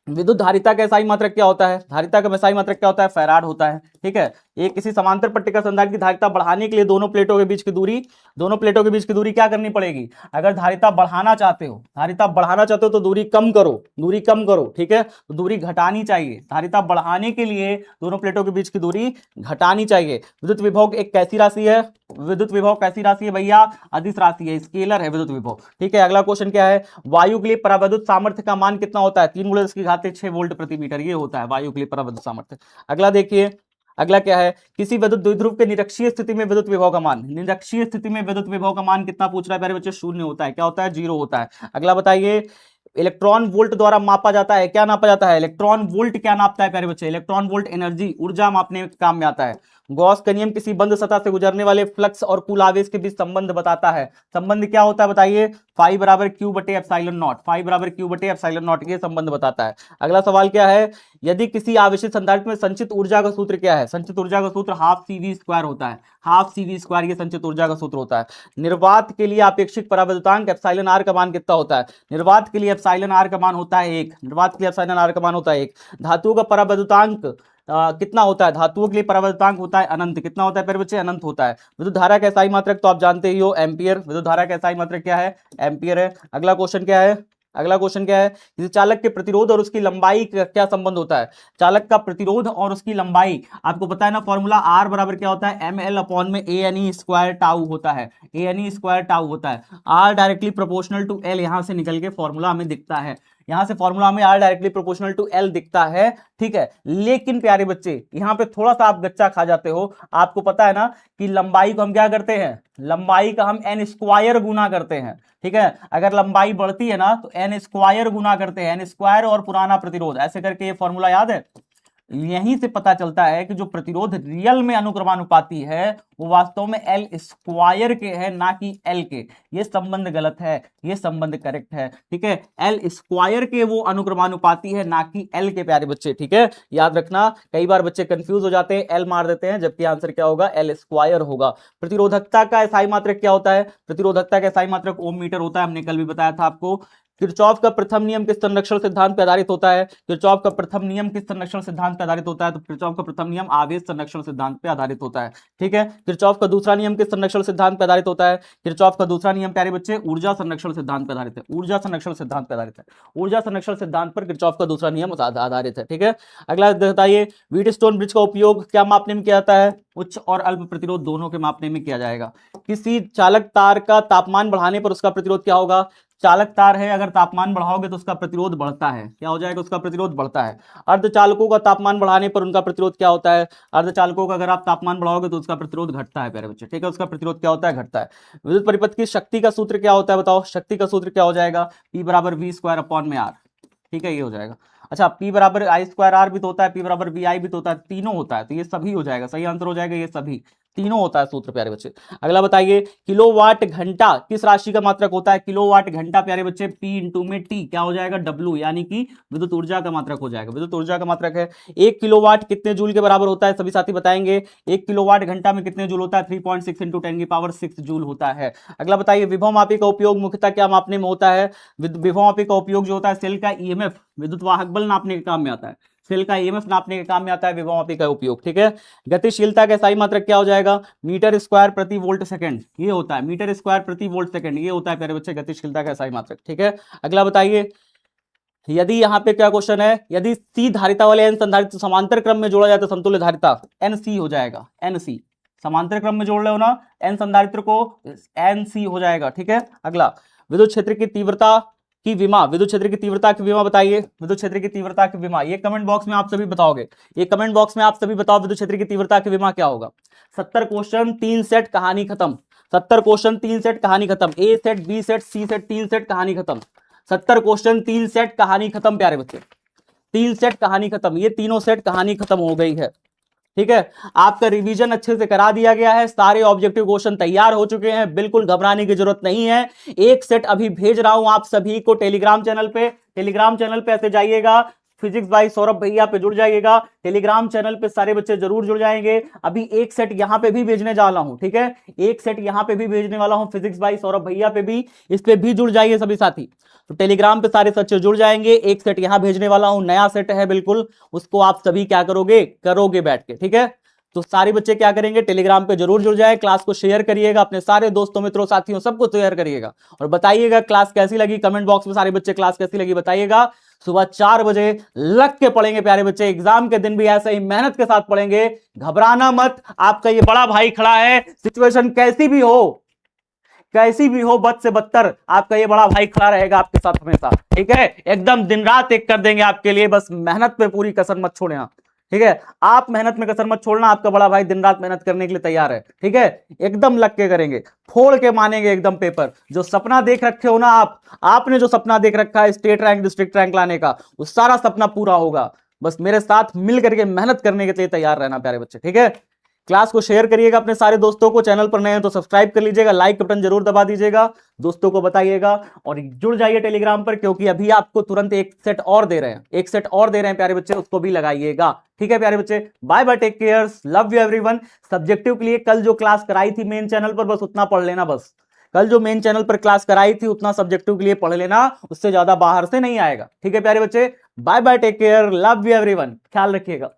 विद्युत धारिता का SI मात्रक क्या होता है, धारिता का SI मात्रक क्या होता है, फैराड होता है, ठीक है। एक किसी समांतर पट्टिका संधारित्र की धारिता बढ़ाने के लिए दोनों प्लेटों के बीच की दूरी क्या करनी पड़ेगी। अगर धारिता बढ़ाना चाहते हो तो दूरी कम करो, ठीक है, तो दूरी घटानी चाहिए। धारिता बढ़ाने के लिए दोनों प्लेटों के बीच की दूरी घटानी चाहिए। विद्युत विभव एक कैसी राशि है, विद्युत विभव कैसी राशि है भैया, अदिश राशि है, स्केलर है विद्युत विभव, ठीक है। अगला क्वेश्चन क्या है, वायु के लिए परावैद्युत सामर्थ्य का मान कितना होता है, 3 × 10⁶ वोल्ट प्रति मीटर, ये होता है वायु के लिए परावैद्युत सामर्थ्य। अगला देखिए, अगला क्या है, किसी विद्युत द्विध्रुव के निरक्षीय स्थिति में विद्युत विभव का मान, निरक्षीय स्थिति में विद्युत विभव का मान कितना पूछ रहा है प्यारे बच्चे, शून्य होता है। क्या होता है, 0 होता है। अगला बताइए, इलेक्ट्रॉन वोल्ट द्वारा मापा जाता है, क्या नापा जाता है, इलेक्ट्रॉन वोल्ट क्या नापता है प्यारे बच्चे, इलेक्ट्रॉन वोल्ट एनर्जी, ऊर्जा मापने के काम में आता है। गॉस का नियम किसी बंद सतह से गुजरने वाले फ्लक्स और कुल आवेश के बीच संबंध बताता है। संबंध क्या होता है बताइए, फाई बराबर क्यू बटे एप्सिलॉन नॉट, फाई बराबर क्यू बटे एप्सिलॉन नॉट, ये संबंध बताता है। अगला सवाल क्या है, यदि किसी आवेशित संधारित्र में संचित ऊर्जा का सूत्र क्या है, संचित ऊर्जा का सूत्र हाफ CV² होता है, हाफ CV², ये संचित ऊर्जा का सूत्र होता है। निर्वात के लिए अपेक्षित परावैद्युतांक एप्सिलॉन आर का मान कितना होता है, निर्वात के लिए एप्सिलॉन आर का मान होता है 1, निर्वात के लिए एप्सिलॉन आर का मान होता है 1। धातुओं का परावैद्युतांक कितना होता है, धातुओं के लिए परावैद्युतांक होता है अनंत, कितना होता है प्यारे बच्चे, अनंत होता है। विद्युत धारा का SI मात्रक तो आप जानते ही हो, एम्पियर, विद्युत धारा का SI मात्रक क्या है, एम्पियर है। अगला क्वेश्चन क्या है, अगला क्वेश्चन क्या है, किसी चालक के प्रतिरोध और उसकी लंबाई का क्या संबंध होता है, चालक का प्रतिरोध और उसकी लंबाई, आपको पता है ना फॉर्मूला, R बराबर क्या होता है, ml/ANE² टाउ होता है, ANE² टाउ होता है। R directly proportional to L, यहां से निकल के फॉर्मूला हमें दिखता है, यहां से फॉर्मूला में R directly proportional to L दिखता है, ठीक है। लेकिन प्यारे बच्चे यहां पे थोड़ा सा आप गच्चा खा जाते हो, आपको पता है ना कि लंबाई को हम क्या करते हैं, लंबाई का हम n² गुना करते हैं, ठीक है। अगर लंबाई बढ़ती है ना तो n² गुना करते हैं, n² और पुराना प्रतिरोध, ऐसे करके ये फॉर्मूला याद है। यहीं से पता चलता है कि जो प्रतिरोध रियल में अनुक्रमानुपाती है वो वास्तव में L² के है, ना कि L के। ये संबंध गलत है, ये संबंध करेक्ट है, ठीक है। L² के वो अनुक्रमानुपाती है, ना कि L के प्यारे बच्चे, ठीक है, याद रखना। कई बार बच्चे कंफ्यूज हो जाते हैं, L मार देते हैं, जबकि आंसर क्या होगा, L² होगा। प्रतिरोधकता का SI मात्रक क्या होता है, प्रतिरोधकता का SI मात्रक ओम मीटर होता है, हमने कल भी बताया था आपको। किरचॉफ का प्रथम नियम किस संरक्षण सिद्धांत पर आधारित होता है, किरचॉफ का प्रथम नियम किस संरक्षण सिद्धांत पर आधारित होता है, तो किरचॉफ का प्रथम नियम आवेश संरक्षण सिद्धांत पर आधारित होता है, ठीक है। किरचॉफ का दूसरा नियम किस संरक्षण सिद्धांत पर आधारित होता है, किरचॉफ का दूसरा नियम प्यारे बच्चे ऊर्जा संरक्षण सिद्धांत पर आधारित है, ऊर्जा संरक्षण सिद्धांत पर आधारित है, ऊर्जा संरक्षण सिद्धांत पर किरचॉफ का दूसरा नियम आधारित है, ठीक है। अगला बताइए, व्हीटस्टोन ब्रिज का उपयोग क्या मापने में किया जाता है, उच्च और अल्प प्रतिरोध दोनों के मापने में किया जाएगा। किसी चालक तार का तापमान बढ़ाने पर उसका प्रतिरोध क्या होगा, चालक तार है, अगर तापमान बढ़ाओगे तो उसका प्रतिरोध बढ़ता है, क्या हो जाएगा, उसका प्रतिरोध बढ़ता है। अर्धचालकों का तापमान बढ़ाने पर उनका प्रतिरोध क्या होता है, अर्धचालकों का अगर आप तापमान बढ़ाओगे तो उसका प्रतिरोध घटता है प्यारे बच्चे, ठीक है, उसका प्रतिरोध क्या होता है, घटता है। विद्युत परिपथ की शक्ति का सूत्र क्या होता है, बताओ, शक्ति का सूत्र क्या हो जाएगा, P बराबर V²/R, ठीक है, ये हो जाएगा। अच्छा, P बराबर I² R भी तो होता है, P बराबर VI भी तो होता है, तीनों होता है, तो ये सभी हो जाएगा, सही आंसर हो जाएगा ये सभी, तीनों होता है सूत्र प्यारे बच्चे। अगला बताइए, किलोवाट घंटा किस राशि का मात्रक होता है? किलोवाट घंटा प्यारे बच्चे पी इंटू में टी क्या हो जाएगा? डब्ल्यू, यानी कि विद्युत ऊर्जा का मात्रक हो जाएगा। विद्युत ऊर्जा का मात्रक है। 1 किलोवाट कितने जूल के बराबर होता है? सभी साथी बताएंगे 1 किलोवाट घंटा में कितने जूल होता है? 3.6 इंटू 10 की पावर 6 जूल होता है। अगला बताइए, विभव मापी का उपयोग मुख्यतः क्या मापने में होता है? विभव मापी का उपयोग जो होता है सेल का ईएमएफ, विद्युत वाहक बल नापने के काम में आता है। सेल का ईएमएफ नापने के काम में आता है विभव मापी का उपयोग, ठीक है। गतिशीलता का सही मात्रक क्या हो जाएगा? मीटर स्क्वायर प्रति वोल्ट सेकंड, ये होता है मीटर स्क्वायर प्रति वोल्ट सेकंड, ये होता है प्यारे बच्चे गतिशीलता का सही मात्रक, ठीक है। अगला बताइए, यदि यहां पे क्या क्वेश्चन है, यदि सी धारिता वाले एन संधारित्र समांतर क्रम में जोड़ा जाए तो समतुल्य धारिता एन सी हो जाएगा। एन सी समांतर क्रम में जोड़ रहे हो ना एन संधारित्र को, एन सी हो जाएगा, ठीक है। अगला, विद्युत क्षेत्र की तीव्रता की विमा, विद्युत क्षेत्र की तीव्रता की विमा बताइए। विद्युत क्षेत्र की तीव्रता की विमा, ये कमेंट बॉक्स में आप सभी बताओगे, ये कमेंट बॉक्स में आप सभी बताओ विद्युत क्षेत्र की तीव्रता की विमा क्या होगा। 70 क्वेश्चन 3 सेट कहानी खत्म। 70 क्वेश्चन 3 सेट कहानी खत्म। ए सेट, बी सेट, सी सेट, 3 सेट कहानी खत्म। 70 क्वेश्चन 3 सेट कहानी खत्म प्यारे बच्चे, 3 सेट कहानी खत्म, ये तीनों सेट कहानी खत्म हो गई है, ठीक है। आपका रिवीजन अच्छे से करा दिया गया है, सारे ऑब्जेक्टिव क्वेश्चन तैयार हो चुके हैं, बिल्कुल घबराने की जरूरत नहीं है। एक सेट अभी भेज रहा हूं आप सभी को टेलीग्राम चैनल पे। टेलीग्राम चैनल पे ऐसे जाइएगा, फिजिक्स बाई सौरभ भैया पे जुड़ जाइएगा। टेलीग्राम चैनल पे सारे बच्चे जरूर जुड़ जाएंगे। अभी एक सेट यहां पे भी भेजने जा रहा हूं, ठीक है। एक सेट यहां पे भी भेजने वाला हूं फिजिक्स बाई सौरभ भैया पे भी, इस पे भी जुड़ जाइए सभी साथी। तो टेलीग्राम पे सारे बच्चे जुड़ जाएंगे। एक सेट यहां भेजने वाला हूं, नया सेट है बिल्कुल, उसको आप सभी क्या करोगे, करोगे बैठ के, ठीक है। तो सारे बच्चे क्या करेंगे, टेलीग्राम पे जरूर जुड़ जाए। क्लास को शेयर करिएगा अपने सारे दोस्तों मित्रों साथियों सबको शेयर करिएगा, और बताइएगा क्लास कैसी लगी। कमेंट बॉक्स में सारे बच्चे क्लास कैसी लगी बताइएगा। सुबह 4 बजे लग के पढ़ेंगे प्यारे बच्चे, एग्जाम के दिन भी ऐसे ही मेहनत के साथ पढ़ेंगे। घबराना मत, आपका ये बड़ा भाई खड़ा है, सिचुएशन कैसी भी हो, कैसी भी हो, बद से बदतर आपका ये बड़ा भाई खड़ा रहेगा आपके साथ हमेशा, ठीक है। एकदम दिन रात एक कर देंगे आपके लिए, बस मेहनत पे पूरी कसर मत छोड़ना, ठीक है। आप मेहनत में कसर मत छोड़ना, आपका बड़ा भाई दिन रात मेहनत करने के लिए तैयार है, ठीक है। एकदम लग के करेंगे, फोड़ के मानेंगे एकदम पेपर। जो सपना देख रखे हो ना आप, आपने जो सपना देख रखा है स्टेट रैंक डिस्ट्रिक्ट रैंक लाने का, वो सारा सपना पूरा होगा। बस मेरे साथ मिल करके मेहनत करने के लिए तैयार रहना प्यारे बच्चे, ठीक है। क्लास को शेयर करिएगा अपने सारे दोस्तों को, चैनल पर नए हैं तो सब्सक्राइब कर लीजिएगा, लाइक बटन जरूर दबा दीजिएगा, दोस्तों को बताइएगा, और जुड़ जाइए टेलीग्राम पर, क्योंकि अभी आपको तुरंत एक सेट और दे रहे हैं, एक सेट और दे रहे हैं प्यारे बच्चे, उसको भी लगाइएगा, ठीक है प्यारे बच्चे। Bye bye, take care, love you everyone. Subjective के लिए कल जो क्लास कराई थी मेन चैनल पर, बस उतना पढ़ लेना, बस कल जो मेन चैनल पर क्लास कराई थी उतना सब्जेक्टिव के लिए पढ़ लेना, उससे ज्यादा बाहर से नहीं आएगा, ठीक है प्यारे बच्चे। Bye bye, take care, love you everyone, ख्याल रखिएगा।